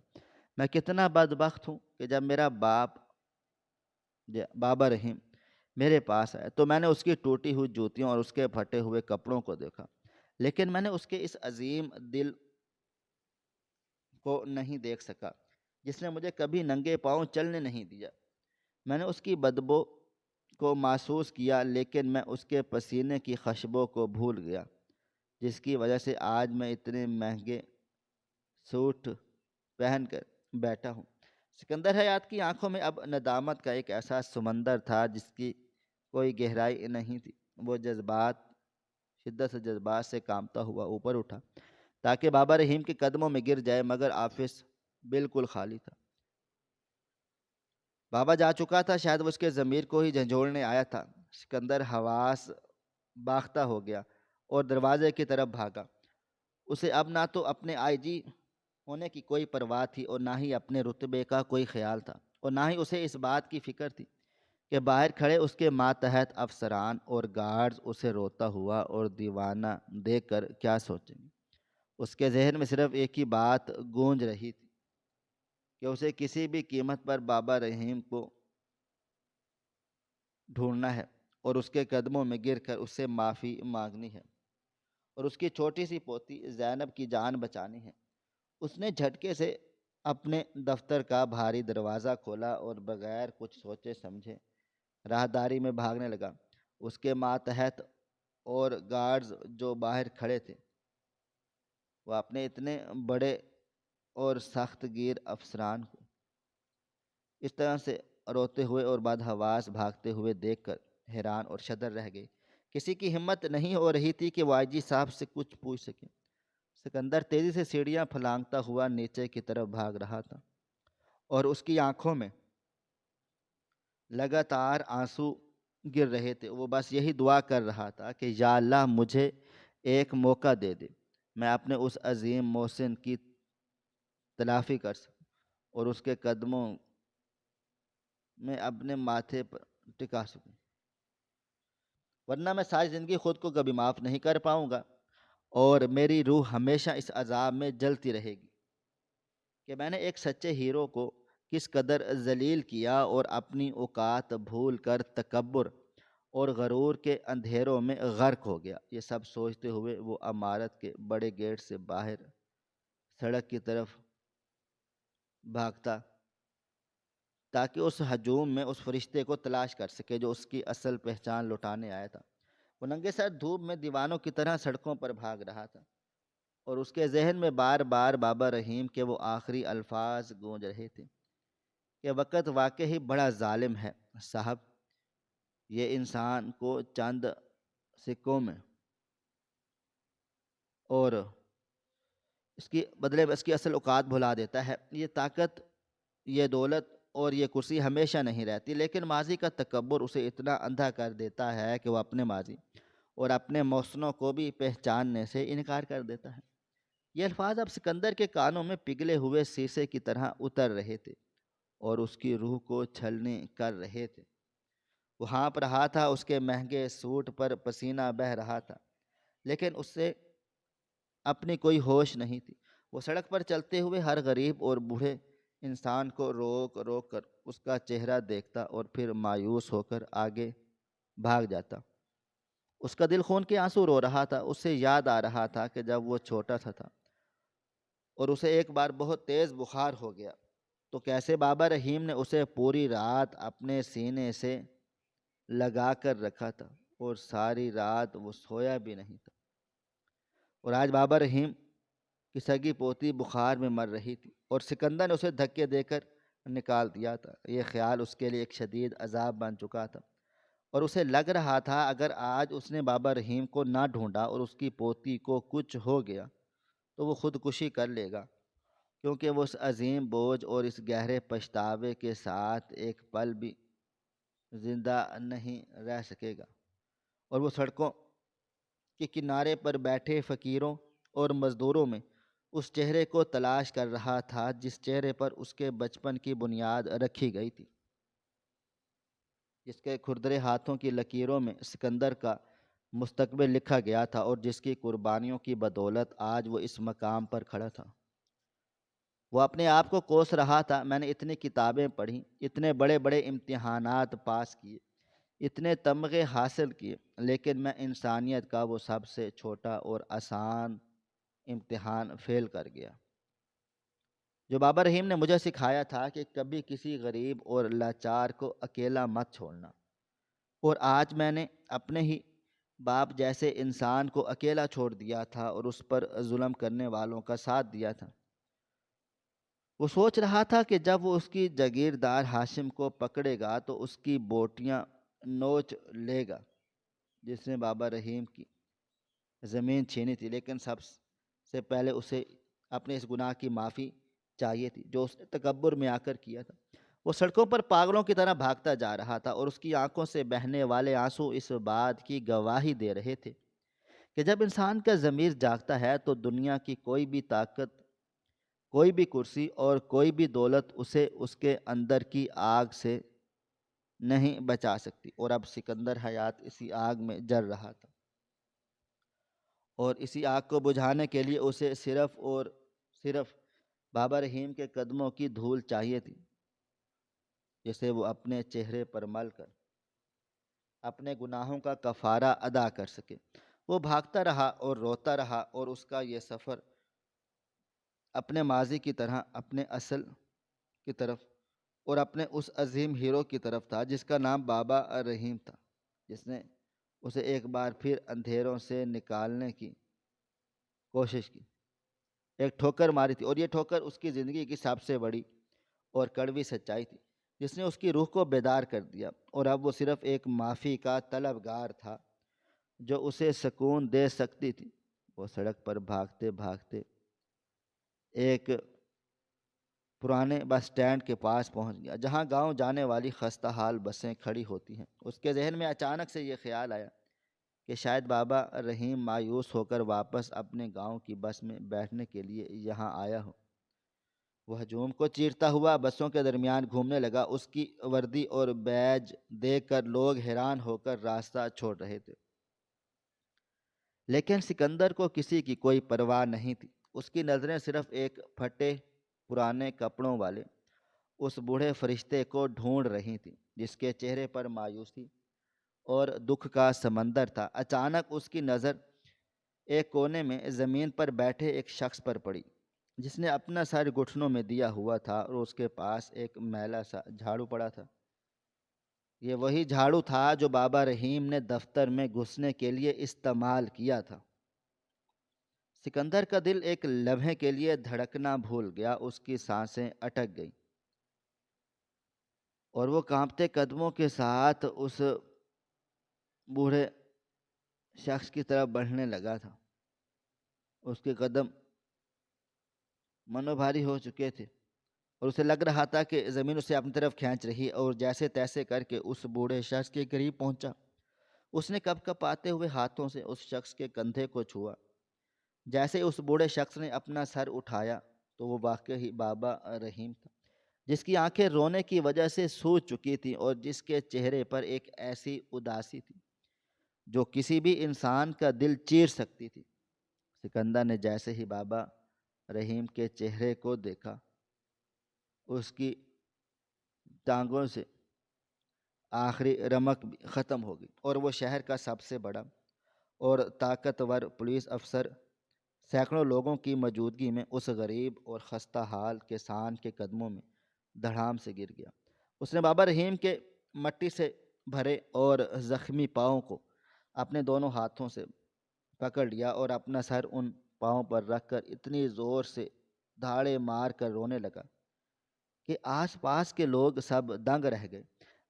میں کتنا بدبخت ہوں کہ جب میرا باپ بابا رحیم میرے پاس آیا تو میں نے اس کی ٹوٹی ہوئی جوتیوں اور اس کے پھٹے ہوئے کپڑوں کو دیکھا، لیکن میں نے اس کے اس عظیم دل کو نہیں دیکھ سکا جس نے مجھے کبھی ننگے پاؤں چلنے نہیں دیا۔ میں نے اس کی بدبو کو محسوس کیا، لیکن میں اس کے پسینے کی خوشبو کو بھول گیا، جس کی وجہ سے آج میں اتنے مہنگے سوٹ پہن کر بیٹھا ہوں۔ سکندر حیات کی آنکھوں میں اب ندامت کا ایک ایسا سمندر تھا جس کی کوئی گہرائی نہیں تھی۔ وہ شدت سے جذبات سے کانپتا ہوا اوپر اٹھا تاکہ بابا رحیم کے قدموں میں گر جائے، مگر آفس بالکل خالی تھا۔ بابا جا چکا تھا، شاید وہ اس کے ضمیر کو ہی جھنجھوڑنے آیا تھا۔ سکندر حواس باختہ ہو گیا اور دروازے کی طرف بھاگا۔ اسے اب نہ تو اپنے آئی جی ہونے کی کوئی پرواہ تھی اور نہ ہی اپنے رتبے کا کوئی خیال تھا، اور نہ ہی اسے اس بات کی فکر تھی کہ باہر کھڑے اس کے ماتحت افسران اور گارڈز اسے روتا ہوا اور دیوانہ دیکھ کر کیا سوچیں گے۔ اس کے ذہن میں صرف ایک ہی بات گونج رہی تھی کہ اسے کسی بھی قیمت پر بابا رحیم کو ڈھونڈنا ہے اور اس کے قدموں میں گر کر اس سے معافی مانگنی ہے، اور اس کی چھوٹی سی پوتی زینب کی جان بچانی ہے۔ اس نے جھٹکے سے اپنے دفتر کا بھاری دروازہ کھولا اور بغیر کچھ سوچے سمجھے راہداری میں بھاگنے لگا۔ اس کے ماتحت اور گارڈز جو باہر کھڑے تھے، وہ اپنے اتنے بڑے اور سخت گیر افسران کو اس طرح سے روتے ہوئے اور بدحواس بھاگتے ہوئے دیکھ کر حیران اور شدر رہ گئے۔ کسی کی ہمت نہیں ہو رہی تھی کہ وہ آئی جی صاحب سے کچھ پوچھ سکے۔ سکندر تیزی سے سیڑھیاں پھلانگتا ہوا نیچے کی طرف بھاگ رہا تھا اور اس کی آنکھوں میں لگاتار آنسو گر رہے تھے۔ وہ بس یہی دعا کر رہا تھا کہ یا اللہ، مجھے ایک موقع دے دے، میں اپنے اس عظیم محسن کی تلافی کر سکوں۔ اور اس کے قدموں میں اپنے ماتھے پر ٹکا سکوں، ورنہ میں ساری زندگی خود کو کبھی معاف نہیں کر پاؤں گا، اور میری روح ہمیشہ اس عذاب میں جلتی رہے گی کہ میں نے ایک سچے ہیرو کو کس قدر ذلیل کیا اور اپنی اوقات بھول کر تکبر اور غرور کے اندھیروں میں غرق ہو گیا۔ یہ سب سوچتے ہوئے وہ عمارت کے بڑے گیٹ سے باہر سڑک کی طرف بھاگتا تاکہ اس ہجوم میں اس فرشتے کو تلاش کر سکے جو اس کی اصل پہچان لٹانے آیا تھا۔ وہ ننگے سر دھوپ میں دیوانوں کی طرح سڑکوں پر بھاگ رہا تھا، اور اس کے ذہن میں بار بار بابا رحیم کے وہ آخری الفاظ گونج رہے تھے کہ وقت واقعی بڑا ظالم ہے صاحب، یہ انسان کو چند سکوں میں اور اس کی بدلے میں اس کی اصل اوقات بھلا دیتا ہے۔ یہ طاقت، یہ دولت اور یہ کرسی ہمیشہ نہیں رہتی، لیکن ماضی کا تکبر اسے اتنا اندھا کر دیتا ہے کہ وہ اپنے ماضی اور اپنے محسنوں کو بھی پہچاننے سے انکار کر دیتا ہے۔ یہ الفاظ اب سکندر کے کانوں میں پگھلے ہوئے شیشے کی طرح اتر رہے تھے اور اس کی روح کو چھلنی کر رہے تھے۔ وہ ہانپ رہا تھا، اس کے مہنگے سوٹ پر پسینہ بہہ رہا تھا، لیکن اس سے اپنی کوئی ہوش نہیں تھی۔ وہ سڑک پر چلتے ہوئے ہر غریب اور بوڑھے انسان کو روک روک کر اس کا چہرہ دیکھتا اور پھر مایوس ہو کر آگے بھاگ جاتا۔ اس کا دل خون کے آنسو رو رہا تھا۔ اسے یاد آ رہا تھا کہ جب وہ چھوٹا سا تھا اور اسے ایک بار بہت تیز بخار ہو گیا تو کیسے بابا رحیم نے اسے پوری رات اپنے سینے سے لگا کر رکھا تھا اور ساری رات وہ سویا بھی نہیں تھا۔ اور آج بابا رحیم کی سگی پوتی بخار میں مر رہی تھی اور سکندر نے اسے دھکے دے کر نکال دیا تھا۔ یہ خیال اس کے لیے ایک شدید عذاب بن چکا تھا، اور اسے لگ رہا تھا اگر آج اس نے بابا رحیم کو نہ ڈھونڈا اور اس کی پوتی کو کچھ ہو گیا تو وہ خودکشی کر لے گا، کیونکہ وہ اس عظیم بوجھ اور اس گہرے پچھتاوے کے ساتھ ایک پل بھی زندہ نہیں رہ سکے گا۔ اور وہ سڑکوں کے کنارے پر بیٹھے فقیروں اور مزدوروں میں اس چہرے کو تلاش کر رہا تھا جس چہرے پر اس کے بچپن کی بنیاد رکھی گئی تھی، جس کے کھردرے ہاتھوں کی لکیروں میں سکندر کا مستقبل لکھا گیا تھا اور جس کی قربانیوں کی بدولت آج وہ اس مقام پر کھڑا تھا۔ وہ اپنے آپ کو کوس رہا تھا، میں نے اتنی کتابیں پڑھی، اتنے بڑے بڑے امتحانات پاس کیے، اتنے تمغے حاصل کیے، لیکن میں انسانیت کا وہ سب سے چھوٹا اور آسان امتحان فیل کر گیا۔ جو بابا رحیم نے مجھے سکھایا تھا کہ کبھی کسی غریب اور لاچار کو اکیلا مت چھوڑنا، اور آج میں نے اپنے ہی باپ جیسے انسان کو اکیلا چھوڑ دیا تھا اور اس پر ظلم کرنے والوں کا ساتھ دیا تھا۔ وہ سوچ رہا تھا کہ جب وہ اس کی جاگیردار ہاشم کو پکڑے گا تو اس کی بوٹیاں نوچ لے گا، جس نے بابا رحیم کی زمین چھینی تھی، لیکن سب سے پہلے اسے اپنے اس گناہ کی معافی چاہیے تھی جو اس نے تکبر میں آ کر کیا تھا۔ وہ سڑکوں پر پاگلوں کی طرح بھاگتا جا رہا تھا اور اس کی آنکھوں سے بہنے والے آنسو اس بات کی گواہی دے رہے تھے کہ جب انسان کا ضمیر جاگتا ہے تو دنیا کی کوئی بھی طاقت، کوئی بھی کرسی اور کوئی بھی دولت اسے اس کے اندر کی آگ سے نہیں بچا سکتی۔ اور اب سکندر حیات اسی آگ میں جل رہا تھا، اور اسی آگ کو بجھانے کے لیے اسے صرف اور صرف بابا رحیم کے قدموں کی دھول چاہیے تھی، جسے وہ اپنے چہرے پر مل کر اپنے گناہوں کا کفارہ ادا کر سکے۔ وہ بھاگتا رہا اور روتا رہا، اور اس کا یہ سفر اپنے ماضی کی طرح اپنے اصل کی طرف اور اپنے اس عظیم ہیرو کی طرف تھا جس کا نام بابا رحیم تھا، جس نے اسے ایک بار پھر اندھیروں سے نکالنے کی کوشش کی، ایک ٹھوکر ماری تھی، اور یہ ٹھوکر اس کی زندگی کی سب سے بڑی اور کڑوی سچائی تھی جس نے اس کی روح کو بیدار کر دیا۔ اور اب وہ صرف ایک معافی کا طلبگار تھا جو اسے سکون دے سکتی تھی۔ وہ سڑک پر بھاگتے بھاگتے ایک پرانے بس اسٹینڈ کے پاس پہنچ گیا جہاں گاؤں جانے والی خستہ حال بسیں کھڑی ہوتی ہیں۔ اس کے ذہن میں اچانک سے یہ خیال آیا کہ شاید بابا رحیم مایوس ہو کر واپس اپنے گاؤں کی بس میں بیٹھنے کے لیے یہاں آیا ہو۔ وہ ہجوم کو چیرتا ہوا بسوں کے درمیان گھومنے لگا۔ اس کی وردی اور بیج دیکھ کر لوگ حیران ہو کر راستہ چھوڑ رہے تھے، لیکن سکندر کو کسی کی کوئی پرواہ نہیں تھی۔ اس کی نظریں صرف ایک پھٹے پرانے کپڑوں والے اس بوڑھے فرشتے کو ڈھونڈ رہی تھیں، جس کے چہرے پر مایوسی اور دکھ کا سمندر تھا۔ اچانک اس کی نظر ایک کونے میں زمین پر بیٹھے ایک شخص پر پڑی، جس نے اپنا سر گھٹنوں میں دیا ہوا تھا اور اس کے پاس ایک میلا سا جھاڑو پڑا تھا۔ یہ وہی جھاڑو تھا جو بابا رحیم نے دفتر میں گھسنے کے لیے استعمال کیا تھا۔ سکندر کا دل ایک لمحے کے لیے دھڑکنا بھول گیا، اس کی سانسیں اٹک گئیں اور وہ کانپتے قدموں کے ساتھ اس بوڑھے شخص کی طرف بڑھنے لگا تھا۔ اس کے قدم منو بھاری ہو چکے تھے اور اسے لگ رہا تھا کہ زمین اسے اپنی طرف کھینچ رہی، اور جیسے تیسے کر کے اس بوڑھے شخص کے قریب پہنچا۔ اس نے کپ کپاتے ہوئے ہاتھوں سے اس شخص کے کندھے کو چھوا۔ جیسے اس بوڑھے شخص نے اپنا سر اٹھایا تو وہ واقعی بابا رحیم تھا، جس کی آنکھیں رونے کی وجہ سے سوج چکی تھیں اور جس کے چہرے پر ایک ایسی اداسی تھی جو کسی بھی انسان کا دل چیر سکتی تھی۔ سکندر نے جیسے ہی بابا رحیم کے چہرے کو دیکھا، اس کی ٹانگوں سے آخری رمق بھی ختم ہو گئی اور وہ شہر کا سب سے بڑا اور طاقتور پولیس افسر سینکڑوں لوگوں کی موجودگی میں اس غریب اور خستہ حال کسان کے قدموں میں دھڑام سے گر گیا۔ اس نے بابا رحیم کے مٹی سے بھرے اور زخمی پاؤں کو اپنے دونوں ہاتھوں سے پکڑ لیا اور اپنا سر ان پاؤں پر رکھ کر اتنی زور سے دھاڑے مار کر رونے لگا کہ آس پاس کے لوگ سب دنگ رہ گئے۔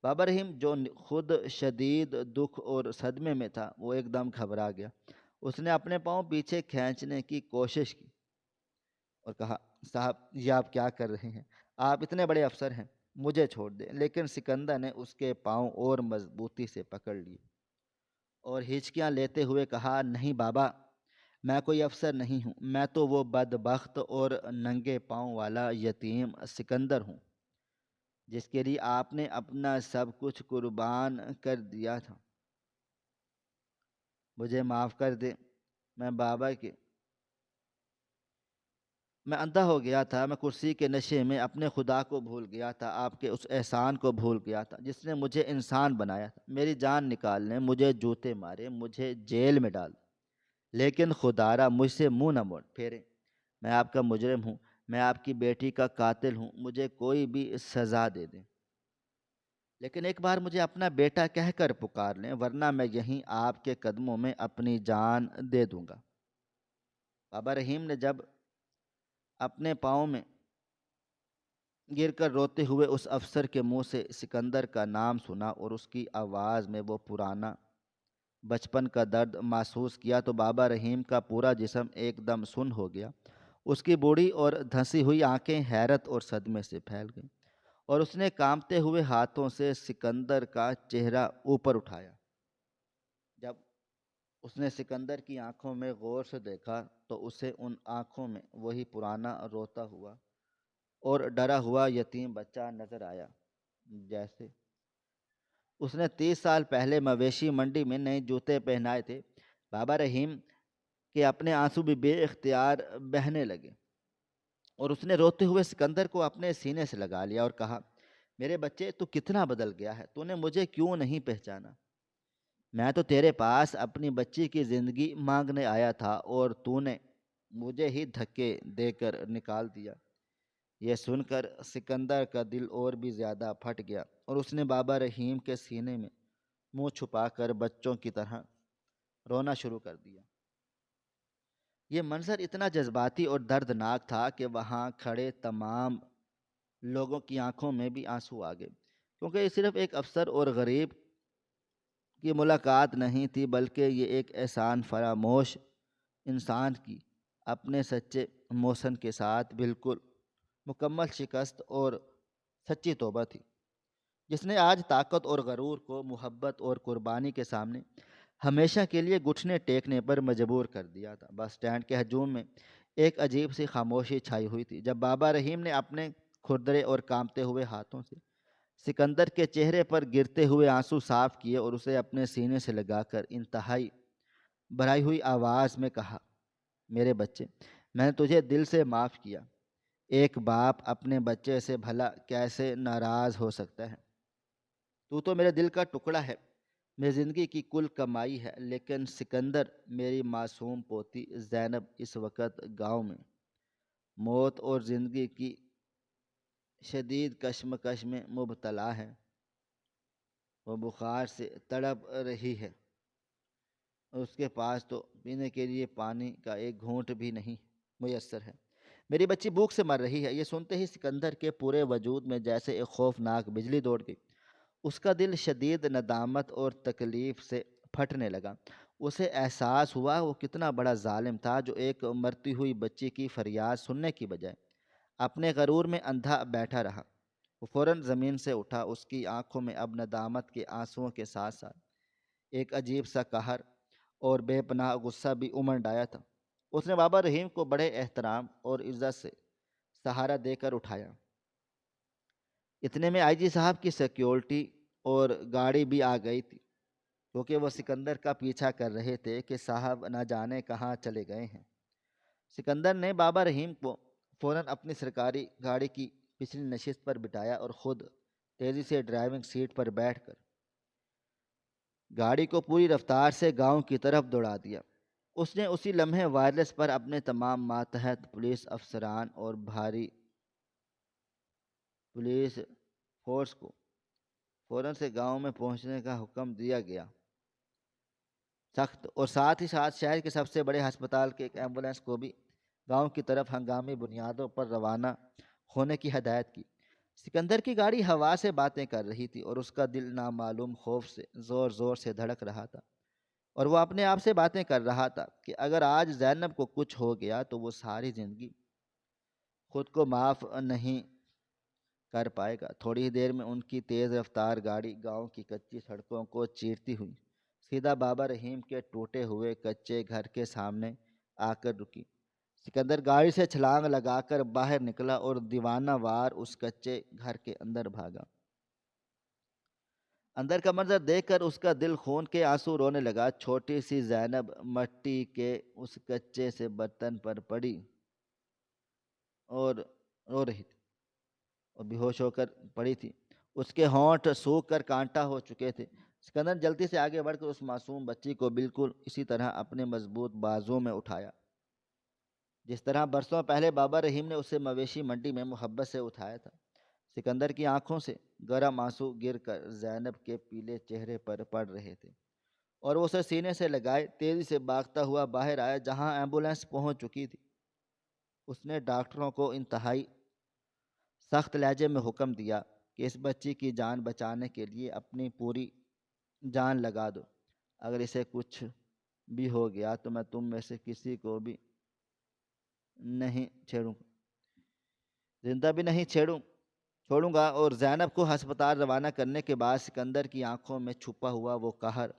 بابا رحیم جو خود شدید دکھ اور صدمے میں تھا، وہ ایک دم گھبرا گیا۔ اس نے اپنے پاؤں پیچھے کھینچنے کی کوشش کی اور کہا، صاحب یہ آپ کیا کر رہے ہیں؟ آپ اتنے بڑے افسر ہیں، مجھے چھوڑ دیں۔ لیکن سکندر نے اس کے پاؤں اور مضبوطی سے پکڑ لیے اور ہچکیاں لیتے ہوئے کہا، نہیں بابا، میں کوئی افسر نہیں ہوں، میں تو وہ بدبخت اور ننگے پاؤں والا یتیم سکندر ہوں جس کے لیے آپ نے اپنا سب کچھ قربان کر دیا تھا۔ مجھے معاف کر دیں، میں بابا کے میں اندھا ہو گیا تھا، میں کرسی کے نشے میں اپنے خدا کو بھول گیا تھا، آپ کے اس احسان کو بھول گیا تھا جس نے مجھے انسان بنایا تھا۔ میری جان نکالنے، مجھے جوتے مارے، مجھے جیل میں ڈال، لیکن خدارا مجھ سے منہ نہ موڑ پھیرے۔ میں آپ کا مجرم ہوں، میں آپ کی بیٹی کا قاتل ہوں، مجھے کوئی بھی سزا دے دیں، لیکن ایک بار مجھے اپنا بیٹا کہہ کر پکار لیں، ورنہ میں یہیں آپ کے قدموں میں اپنی جان دے دوں گا۔ بابا رحیم نے جب اپنے پاؤں میں گر کر روتے ہوئے اس افسر کے منہ سے سکندر کا نام سنا اور اس کی آواز میں وہ پرانا بچپن کا درد محسوس کیا تو بابا رحیم کا پورا جسم ایک دم سن ہو گیا۔ اس کی بوڑھی اور دھنسی ہوئی آنکھیں حیرت اور صدمے سے پھیل گئیں اور اس نے کانپتے ہوئے ہاتھوں سے سکندر کا چہرہ اوپر اٹھایا۔ جب اس نے سکندر کی آنکھوں میں غور سے دیکھا تو اسے ان آنکھوں میں وہی پرانا روتا ہوا اور ڈرا ہوا یتیم بچہ نظر آیا جیسے اس نے 30 سال پہلے مویشی منڈی میں نئے جوتے پہنائے تھے۔ بابا رحیم کے اپنے آنسو بھی بے اختیار بہنے لگے اور اس نے روتے ہوئے سکندر کو اپنے سینے سے لگا لیا اور کہا، میرے بچے، تو کتنا بدل گیا ہے، تو نے مجھے کیوں نہیں پہچانا؟ میں تو تیرے پاس اپنی بچی کی زندگی مانگنے آیا تھا اور تو نے مجھے ہی دھکے دے کر نکال دیا۔ یہ سن کر سکندر کا دل اور بھی زیادہ پھٹ گیا اور اس نے بابا رحیم کے سینے میں منہ چھپا کر بچوں کی طرح رونا شروع کر دیا۔ یہ منظر اتنا جذباتی اور دردناک تھا کہ وہاں کھڑے تمام لوگوں کی آنکھوں میں بھی آنسو آ گئے، کیونکہ یہ صرف ایک افسر اور غریب کی ملاقات نہیں تھی، بلکہ یہ ایک احسان فراموش انسان کی اپنے سچے محسن کے ساتھ بالکل مکمل شکست اور سچی توبہ تھی، جس نے آج طاقت اور غرور کو محبت اور قربانی کے سامنے ہمیشہ کے لیے گھٹنے ٹیکنے پر مجبور کر دیا تھا۔ بس اسٹینڈ کے ہجوم میں ایک عجیب سی خاموشی چھائی ہوئی تھی جب بابا رحیم نے اپنے کھردرے اور کانپتے ہوئے ہاتھوں سے سکندر کے چہرے پر گرتے ہوئے آنسو صاف کیے اور اسے اپنے سینے سے لگا کر انتہائی بھرائی ہوئی آواز میں کہا، میرے بچے، میں نے تجھے دل سے معاف کیا۔ ایک باپ اپنے بچے سے بھلا کیسے ناراض ہو سکتا ہے؟ تو میرے دل کا ٹکڑا ہے، میری زندگی کی کل کمائی ہے، لیکن سکندر، میری معصوم پوتی زینب اس وقت گاؤں میں موت اور زندگی کی شدید کشمکش میں مبتلا ہے۔ وہ بخار سے تڑپ رہی ہے اور اس کے پاس تو پینے کے لیے پانی کا ایک گھونٹ بھی نہیں میسر ہے۔ میری بچی بھوک سے مر رہی ہے۔ یہ سنتے ہی سکندر کے پورے وجود میں جیسے ایک خوفناک بجلی دوڑ گئی۔ اس کا دل شدید ندامت اور تکلیف سے پھٹنے لگا۔ اسے احساس ہوا وہ کتنا بڑا ظالم تھا جو ایک مرتی ہوئی بچی کی فریاد سننے کی بجائے اپنے غرور میں اندھا بیٹھا رہا۔ وہ فوراً زمین سے اٹھا۔ اس کی آنکھوں میں اب ندامت کے آنسوؤں کے ساتھ ساتھ ایک عجیب سا قہر اور بے پناہ غصہ بھی امنڈ آیا تھا۔ اس نے بابا رحیم کو بڑے احترام اور عزت سے سہارا دے کر اٹھایا۔ اتنے میں آئی جی صاحب کی سیکیورٹی اور گاڑی بھی آ گئی تھی، کیونکہ وہ سکندر کا پیچھا کر رہے تھے کہ صاحب نہ جانے کہاں چلے گئے ہیں۔ سکندر نے بابا رحیم کو فوراً اپنی سرکاری گاڑی کی پچھلی نشست پر بٹھایا اور خود تیزی سے ڈرائیونگ سیٹ پر بیٹھ کر گاڑی کو پوری رفتار سے گاؤں کی طرف دوڑا دیا۔ اس نے اسی لمحے وائرلیس پر اپنے تمام ماتحت پولیس افسران اور بھاری پولیس فورس کو فوراً سے گاؤں میں پہنچنے کا حکم دیا گیا۔ سخت اور ساتھ ہی ساتھ شہر کے سب سے بڑے ہسپتال کے ایک ایمبولینس کو بھی گاؤں کی طرف ہنگامی بنیادوں پر روانہ ہونے کی ہدایت کی۔ سکندر کی گاڑی ہوا سے باتیں کر رہی تھی اور اس کا دل نامعلوم خوف سے زور زور سے دھڑک رہا تھا، اور وہ اپنے آپ سے باتیں کر رہا تھا کہ اگر آج زینب کو کچھ ہو گیا تو وہ ساری زندگی خود کو معاف نہیں کر پائے گا۔ تھوڑی ہی دیر میں ان کی تیز رفتار گاڑی گاؤں کی کچی سڑکوں کو چیرتی ہوئی سیدھا بابا رحیم کے ٹوٹے ہوئے کچے گھر کے سامنے آ کر رکی۔ سکندر گاڑی سے چھلانگ لگا کر باہر نکلا اور دیوانہ وار اس کچے گھر کے اندر بھاگا۔ اندر کا منظر دیکھ کر اس کا دل خون کے آنسو رونے لگا۔ چھوٹی سی زینب مٹی کے اس کچے سے برتن پر پڑی اور رو رہی تھی اور بے ہوش ہو کر پڑی تھی۔ اس کے ہونٹ سوکھ کر کانٹا ہو چکے تھے۔ سکندر جلدی سے آگے بڑھ کر اس معصوم بچی کو بالکل اسی طرح اپنے مضبوط بازوں میں اٹھایا جس طرح برسوں پہلے بابا رحیم نے اسے مویشی منڈی میں محبت سے اٹھایا تھا۔ سکندر کی آنکھوں سے گرم آنسو گر کر زینب کے پیلے چہرے پر پڑ رہے تھے اور وہ اسے سینے سے لگائے تیزی سے بھاگتا ہوا باہر آیا جہاں ایمبولینس پہنچ چکی تھی۔ اس نے ڈاکٹروں کو انتہائی سخت لہجے میں حکم دیا کہ اس بچی کی جان بچانے کے لیے اپنی پوری جان لگا دو۔ اگر اسے کچھ بھی ہو گیا تو میں تم میں سے کسی کو بھی نہیں چھیڑوں زندہ بھی نہیں چھوڑوں گا۔ اور زینب کو ہسپتال روانہ کرنے کے بعد سکندر کی آنکھوں میں چھپا ہوا وہ قہر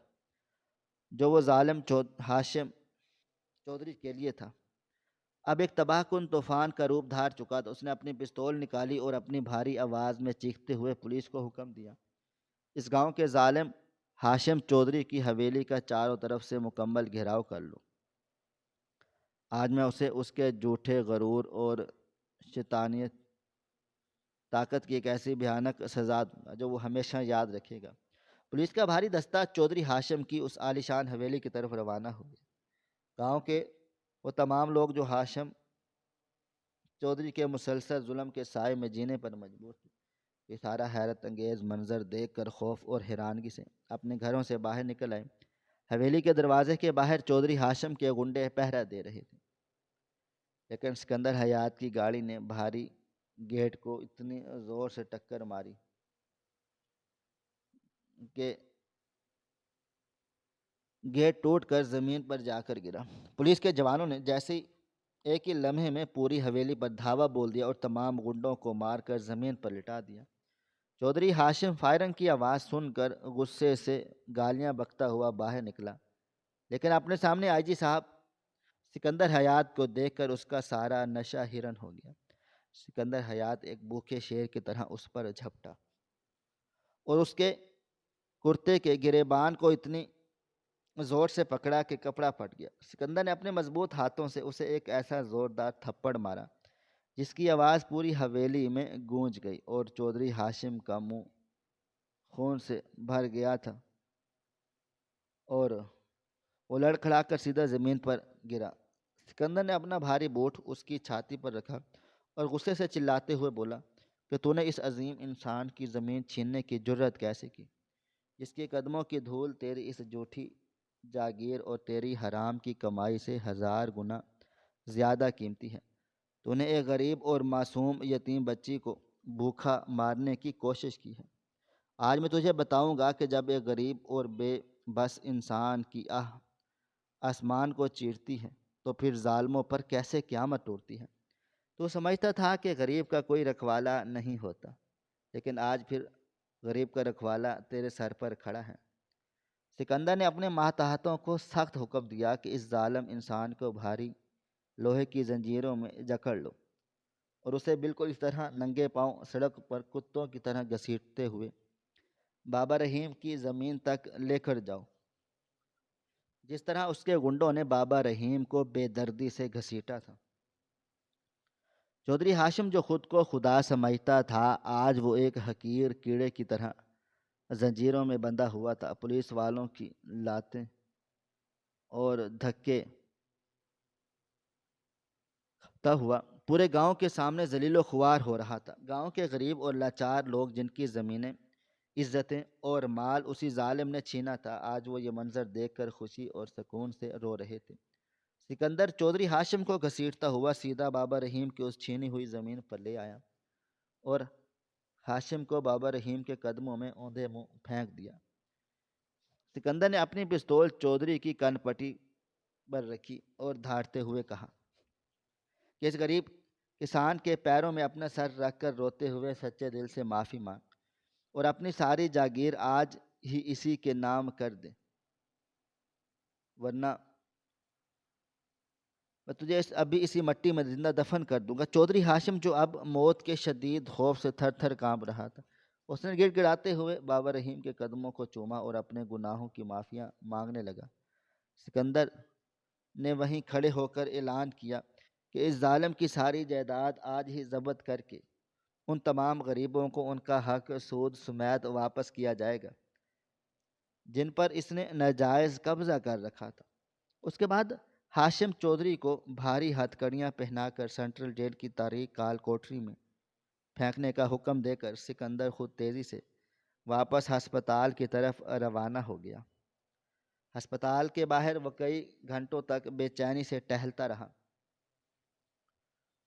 جو وہ ظالم ہاشم چودھری کے لیے تھا اب ایک تباہ کن طوفان کا روپ دھار چکا تھا۔ اس نے اپنی پستول نکالی اور اپنی بھاری آواز میں چیختے ہوئے پولیس کو حکم دیا، اس گاؤں کے ظالم ہاشم چودھری کی حویلی کا چاروں طرف سے مکمل گھیراؤ کر لو۔ آج میں اسے اس کے جھوٹے غرور اور شیطانیت طاقت کی ایک ایسی بھیانک سزا دوں گا جو وہ ہمیشہ یاد رکھے گا۔ پولیس کا بھاری دستہ چودھری ہاشم کی اس عالیشان حویلی کی طرف روانہ ہو گیا۔ گاؤں کے وہ تمام لوگ جو ہاشم چودھری کے مسلسل ظلم کے سائے میں جینے پر مجبور تھے، یہ سارا حیرت انگیز منظر دیکھ کر خوف اور حیرانگی سے اپنے گھروں سے باہر نکل آئے۔ حویلی کے دروازے کے باہر چودھری ہاشم کے گنڈے پہرا دے رہے تھے، لیکن سکندر حیات کی گاڑی نے بھاری گیٹ کو اتنی زور سے ٹکر ماری کہ گیٹ ٹوٹ کر زمین پر جا کر گرا۔ پولیس کے جوانوں نے جیسے ہی ایک ہی لمحے میں پوری حویلی پر دھاوا بول دیا اور تمام گنڈوں کو مار کر زمین پر لٹا دیا۔ چودھری ہاشم فائرنگ کی آواز سن کر غصے سے گالیاں بکتا ہوا باہر نکلا، لیکن اپنے سامنے آئی جی صاحب سکندر حیات کو دیکھ کر اس کا سارا نشہ ہرن ہو گیا۔ سکندر حیات ایک بھوکے شیر کی طرح اس پر جھپٹا اور اس کے کرتے کے گریبان کو اتنی زور سے پکڑا کہ کپڑا پھٹ گیا۔ سکندر نے اپنے مضبوط ہاتھوں سے اسے ایک ایسا زوردار تھپڑ مارا جس کی آواز پوری حویلی میں گونج گئی، اور چودھری ہاشم کا منہ خون سے بھر گیا تھا اور وہ لڑکھڑا کر سیدھا زمین پر گرا۔ سکندر نے اپنا بھاری بوٹ اس کی چھاتی پر رکھا اور غصے سے چلاتے ہوئے بولا کہ تو نے اس عظیم انسان کی زمین چھیننے کی جرت کیسے کی، جس کے قدموں کی دھول تیری اس جھوٹی جاگیر اور تیری حرام کی کمائی سے 1000 گنا زیادہ قیمتی ہے۔ تو نے ایک غریب اور معصوم یتیم بچی کو بھوکا مارنے کی کوشش کی ہے۔ آج میں تجھے بتاؤں گا کہ جب ایک غریب اور بے بس انسان کی آسمان کو چیرتی ہے تو پھر ظالموں پر کیسے قیامت ٹوٹتی ہے۔ تو سمجھتا تھا کہ غریب کا کوئی رکھوالا نہیں ہوتا، لیکن آج پھر غریب کا رکھوالا تیرے سر پر کھڑا ہے۔ سکندر نے اپنے ماتحتوں کو سخت حکم دیا کہ اس ظالم انسان کو بھاری لوہے کی زنجیروں میں جکڑ لو اور اسے بالکل اس طرح ننگے پاؤں سڑک پر کتوں کی طرح گھسیٹتے ہوئے بابا رحیم کی زمین تک لے کر جاؤ، جس طرح اس کے گنڈوں نے بابا رحیم کو بے دردی سے گھسیٹا تھا۔ چودھری ہاشم جو خود کو خدا سمجھتا تھا، آج وہ ایک حقیر کیڑے کی طرح زنجیروں میں بندھا ہوا تھا۔ پولیس والوں کی لاتیں اور دھکے کھاتا ہوا پورے گاؤں کے سامنے ذلیل و خوار ہو رہا تھا۔ گاؤں کے غریب اور لاچار لوگ جن کی زمینیں، عزتیں اور مال اسی ظالم نے چھینا تھا، آج وہ یہ منظر دیکھ کر خوشی اور سکون سے رو رہے تھے۔ سکندر چودھری ہاشم کو گھسیٹتا ہوا سیدھا بابا رحیم کی اس چھینی ہوئی زمین پر لے آیا اور ہاشم کو بابا رحیم کے قدموں میں اوندھے منہ پھینک دیا۔ سکندر نے اپنی پستول چودھری کی کن پٹی پر رکھی اور دھاڑتے ہوئے کہا کہ اس غریب کسان کے پیروں میں اپنا سر رکھ کر روتے ہوئے سچے دل سے معافی مانگ اور اپنی ساری جاگیر آج ہی اسی کے نام کر دے، ورنہ میں تجھے ابھی اسی مٹی میں زندہ دفن کر دوں گا۔ چودھری ہاشم جو اب موت کے شدید خوف سے تھر تھر کانپ رہا تھا، اس نے گڑ گڑاتے ہوئے بابا رحیم کے قدموں کو چوما اور اپنے گناہوں کی معافیاں مانگنے لگا۔ سکندر نے وہیں کھڑے ہو کر اعلان کیا کہ اس ظالم کی ساری جائیداد آج ہی ضبط کر کے ان تمام غریبوں کو ان کا حق سود سمیت واپس کیا جائے گا جن پر اس نے ناجائز قبضہ کر رکھا تھا۔ اس کے بعد ہاشم چودھری کو بھاری ہتھ کڑیاں پہنا کر سینٹرل جیل کی تاریک کال کوٹری میں پھینکنے کا حکم دے کر سکندر خود تیزی سے واپس ہسپتال کی طرف روانہ ہو گیا۔ ہسپتال کے باہر وہ کئی گھنٹوں تک بے چینی سے ٹہلتا رہا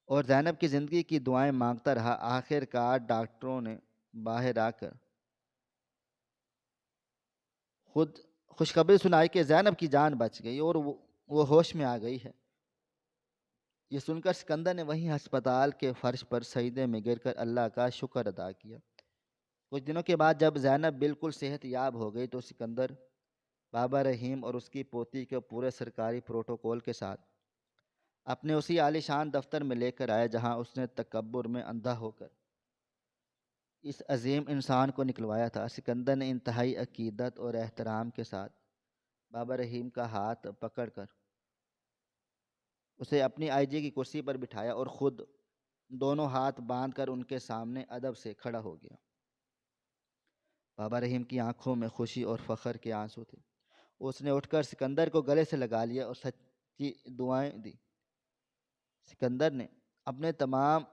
اور زینب کی زندگی کی دعائیں مانگتا رہا۔ آخر کار ڈاکٹروں نے باہر آ کر خود خوشخبری سنائی کہ زینب کی جان بچ گئی اور وہ ہوش میں آ گئی ہے۔ یہ سن کر سکندر نے وہیں ہسپتال کے فرش پر سجدے میں گر کر اللہ کا شکر ادا کیا۔ کچھ دنوں کے بعد جب زینب بالکل صحت یاب ہو گئی تو سکندر بابا رحیم اور اس کی پوتی کے پورے سرکاری پروٹوکول کے ساتھ اپنے اسی عالیشان دفتر میں لے کر آیا جہاں اس نے تکبر میں اندھا ہو کر اس عظیم انسان کو نکلوایا تھا۔ سکندر نے انتہائی عقیدت اور احترام کے ساتھ بابا رحیم کا ہاتھ پکڑ کر اسے اپنی آئی جی کی کرسی پر بٹھایا اور خود دونوں ہاتھ باندھ کر ان کے سامنے ادب سے کھڑا ہو گیا۔ بابا رحیم کی آنکھوں میں خوشی اور فخر کے آنسو تھے۔ اس نے اٹھ کر سکندر کو گلے سے لگا لیا اور سچی دعائیں دی۔ سکندر نے اپنے تمام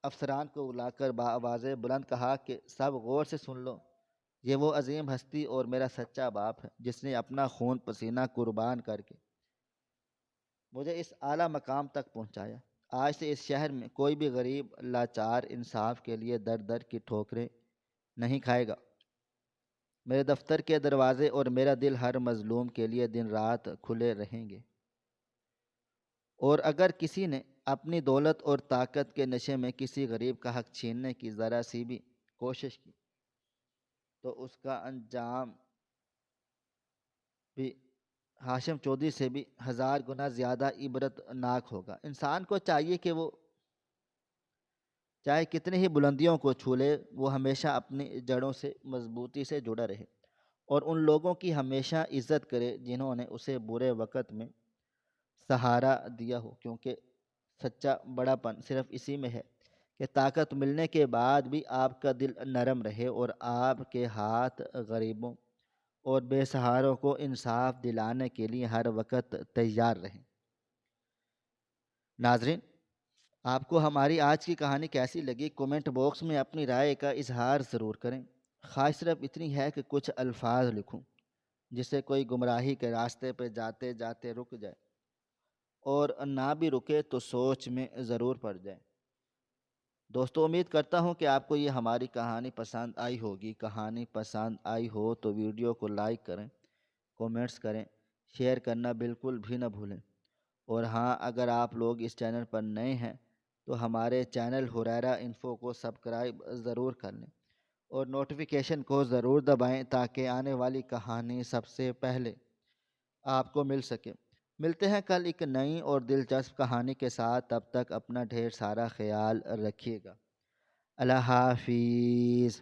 افسران کو بلا کر بآواز بلند کہا کہ سب غور سے سن لو، یہ وہ عظیم ہستی اور میرا سچا باپ ہے جس نے اپنا خون پسینہ قربان کر کے مجھے اس اعلیٰ مقام تک پہنچایا۔ آج سے اس شہر میں کوئی بھی غریب لاچار انصاف کے لیے در در کی ٹھوکریں نہیں کھائے گا۔ میرے دفتر کے دروازے اور میرا دل ہر مظلوم کے لیے دن رات کھلے رہیں گے، اور اگر کسی نے اپنی دولت اور طاقت کے نشے میں کسی غریب کا حق چھیننے کی ذرا سی بھی کوشش کی تو اس کا انجام بھی ہاشم چودھری سے بھی 1000 گنا زیادہ عبرت ناک ہوگا۔ انسان کو چاہیے کہ وہ چاہے کتنی ہی بلندیوں کو چھو لے، وہ ہمیشہ اپنی جڑوں سے مضبوطی سے جڑا رہے اور ان لوگوں کی ہمیشہ عزت کرے جنہوں نے اسے برے وقت میں سہارا دیا ہو، کیونکہ سچا بڑا پن صرف اسی میں ہے کہ طاقت ملنے کے بعد بھی آپ کا دل نرم رہے اور آپ کے ہاتھ غریبوں اور بے سہاروں کو انصاف دلانے کے لیے ہر وقت تیار رہیں۔ ناظرین، آپ کو ہماری آج کی کہانی کیسی لگی؟ کومنٹ باکس میں اپنی رائے کا اظہار ضرور کریں۔ خواہش صرف اتنی ہے کہ کچھ الفاظ لکھوں جس سے کوئی گمراہی کے راستے پہ جاتے جاتے رک جائے، اور نہ بھی رکے تو سوچ میں ضرور پڑ جائے۔ دوستو، امید کرتا ہوں کہ آپ کو یہ ہماری کہانی پسند آئی ہوگی۔ کہانی پسند آئی ہو تو ویڈیو کو لائک کریں، کومنٹس کریں، شیئر کرنا بالکل بھی نہ بھولیں۔ اور ہاں، اگر آپ لوگ اس چینل پر نئے ہیں تو ہمارے چینل ہریرہ انفو کو سبسکرائب ضرور کر لیں اور نوٹیفیکیشن کو ضرور دبائیں تاکہ آنے والی کہانی سب سے پہلے آپ کو مل سکے۔ ملتے ہیں کل ایک نئی اور دلچسپ کہانی کے ساتھ، تب تک اپنا ڈھیر سارا خیال رکھیے گا۔ اللہ حافظ۔